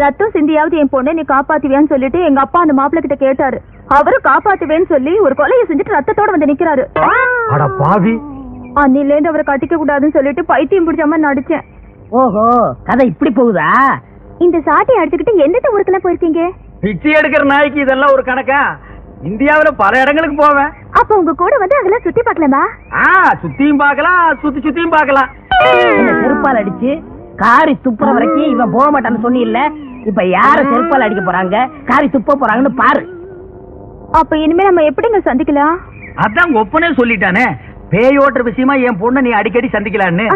ரத்தம் சிந்தியாவது என் பொண்ணை நீ காப்பாத்துவியான்னு சொல்லிட்டு எங்க அப்பா அந்த மாப்பிள்ளை கிட்ட கேட்டாரு. அவரும் காப்பாத்துவேன்னு சொல்லி ஒரு கொலையை செஞ்சுட்டு ரத்தத்தோட வந்து நிக்கிறாரு. அட பாவி. அன்னில இருந்து அவரை கட்டிக்க கூடாதுன்னு சொல்லிட்டு பைத்தியம் பிடிச்ச மாதிரி நடிச்சேன். ஓஹோ, கதை இப்படி போகுதா? இந்த சாட்டை அடிச்சுக்கிட்டு எந்த ஊருக்குலாம் போயிருக்கீங்க? பிச்சை எடுக்கிற நாய்க்கு இதெல்லாம் ஒரு கணக்கா? இந்தியாவில பல இடங்களுக்கு போவேன். அப்ப உங்க கூட வந்து அதெல்லாம் சுத்தி பார்க்கலாமா? சுத்தியும் பார்க்கலாம், சுத்தியும் பார்க்கலாம். செருப்பால் அடிச்சு காரி துப்புற வரைக்கும் இவன் போக மாட்டான்னு சொன்னி இல்ல. இப்ப யார செருப்பால் அடிக்க போறாங்க, காரி துப்ப போறாங்கன்னு பாரு. அப்ப இனிமே நம்ம எப்படிங்க சந்திக்கலாம்? அதான் ஒப்பனே சொல்லிட்டானே, பேயோட்டுற விஷயமா என் பொண்ணை நீ அடிக்கடி சந்திக்கலான்னு.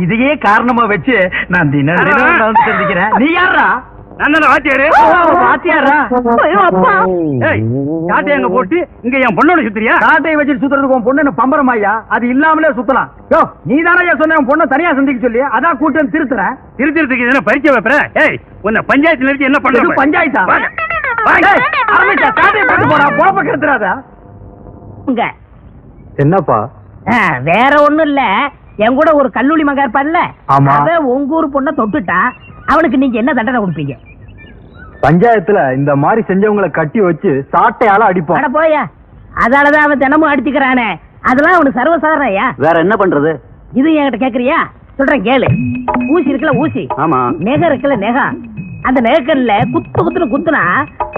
இதையே காரணமா வச்சு நான் தினம் வந்து சந்திக்கிறேன். நீ யாரா? நான் வாத்தியாரு. வாத்தியாரா? சாட்டையங்க போட்டு இங்க என் பொண்ணோட சுத்துறியா? சாட்டையை வச்சு சுத்துறதுக்கு உன் பொண்ணு பம்பரமாயா? அது இல்லாமலே சுத்தலாம். யோ நீ தானே சொன்ன உன் பொண்ணை தனியா சந்திக்க சொல்லி, அதான் கூட்டம் திருத்துறேன். திருத்துறதுக்கு என்ன பரிச்சை வைப்பற? ஏய் உன்னை பஞ்சாயத்துல இருந்து என்ன பண்ற? பஞ்சாயத்தா? ஆரம்பிச்சா சாட்டையை போட்டு போறா, போப்ப கெடுத்துறாதா? என்னப்பா? வேற ஒண்ணும் இல்ல, என் கூட ஒரு கல்லூரி மகன் இருப்பான்ல, அவன் உங்க ஊர் பொண்ணை தொட்டுட்டா அவனுக்கு நீங்க என்ன தண்டனை கொடுப்பீங்க? பஞ்சாயத்துல இந்த மாதிரி செஞ்சவங்களை கட்டி வச்சு சாட்டையால அடிப்போம். அட போயா, அதாலதான் அவன் தினமும் அடிச்சுக்கிறானே. அதெல்லாம் அவனுக்கு சர்வசாதாரணையா? வேற என்ன பண்றது? இது என்கிட்ட கேக்குறியா? சொல்றேன் கேளு. ஊசி இருக்குல்ல ஊசி, ஆமா. நெகம் இருக்குல்ல நெகம், அந்த நெகக்கல்ல குத்துன்னு குத்துனா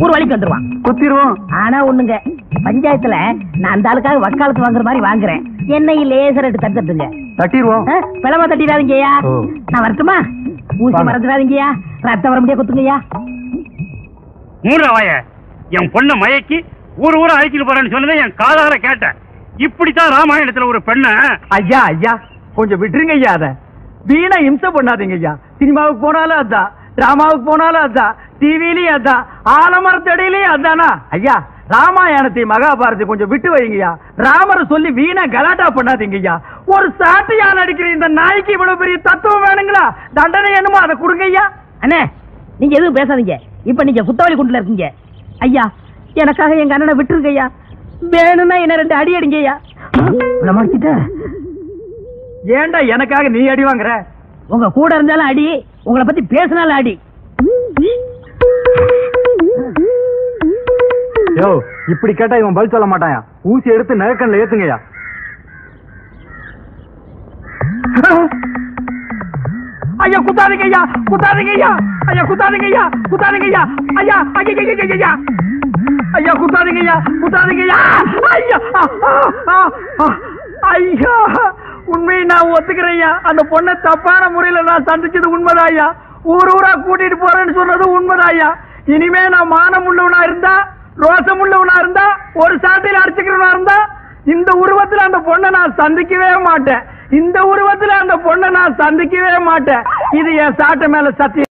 ஒரு வழிக்கு வந்துருவான். குத்திடுவோம். ஆனா ஒண்ணுங்க, பஞ்சாயத்துல நான் அந்த ஆளுக்காக வக்காலத்து வாங்குற மாதிரி வாங்குறேன். என்னை லேசர் எடுத்து தட்டுங்க. தட்டிடுவோம். பிளமா தட்டிடாதீங்கய்யா. நான் வரட்டுமா? ஊசி மறந்துடாதீங்கய்யா. ரத்தம் வர முடியா குத்துங்கய்யா. மூணாவாய என் பொண்ணை மயக்கி ஊர் ஊரை அழைச்சிட்டு போறேன்னு சொன்னதை என் காதால கேட்டேன். இப்படித்தான் ராமாயணத்துல ஒரு பெண்ண. ஐயா ஐயா கொஞ்சம் விட்டுருங்க ஐயா. அத வீணா இம்சை பண்ணாதீங்க ஐயா. சினிமாவுக்கு போனாலும் அதான், டிராமாவுக்கு போனாலும் அதான், டிவிலயும் அதான், ஆலமரத்தடியிலயும் அதானா ஐயா. ராமாயணத்தை மகாபாரதி கொஞ்சம் விட்டு வைங்கய்யா. ராமரை சொல்லி வீணா கலாட்டா பண்ணாதீங்கய்யா. ஒரு சாட்டையா நடிக்கிற இந்த நாய்க்கு இவ்வளவு பெரிய தத்துவம் வேணுங்களா? தண்டனை என்னமோ அதை கொடுங்க ஐயா. அண்ணே நீங்க எதுவும் பேசாதீங்க. இப்ப நீங்க குத்தவாளி குண்டுல இருக்கீங்க ஐயா. எனக்காக எங்க அண்ணனை விட்டுருங்க ஐயா. வேணும்னா என்ன 2 அடி அடிங்க ஐயா. ஏண்டா எனக்காக நீ அடி வாங்குற? உங்க கூட இருந்தாலும் அடி, உங்களை பத்தி பேசினாலும் அடி. யோ இப்படி கேட்டா இவன் பதில் சொல்ல மாட்டாயா. ஊசி எடுத்து நகக்கண்ல ஏத்துங்கய்யா. ஐயா குத்தாதீங்க ஐயா, குத்தாதீங்க ஐயா, ஐயா குத்தாதீங்க ஐயா, குத்தாதீங்க ஐயா, ஐயா ஐயா ஐயா குத்தாதீங்க ஐயா, குத்தாதீங்க ஐயா, ஐயா ஐயா உண்மையை நான் ஒத்துக்கிறேன் ஐயா. அந்த பொண்ணை தப்பான முறையில நான் சந்திச்சது உண்மைதான் ஐயா. ஊரா கூட்டிட்டு போறேன்னு சொன்னது உண்மைதான் ஐயா. இனிமே நான் மானம் உள்ளவனா இருந்தா, ரோசம் உள்ளவனா இருந்தா, ஒரு சாட்டையில அடிச்சுக்கிறவனா இருந்தா இந்த உருவத்துல அந்த பொண்ணை நான் சந்திக்கவே மாட்டேன். இந்த உருவத்துல அந்த பொண்ணை நான் சந்திக்கவே மாட்டேன். இது என் சாட்டை மேல சத்தியம்.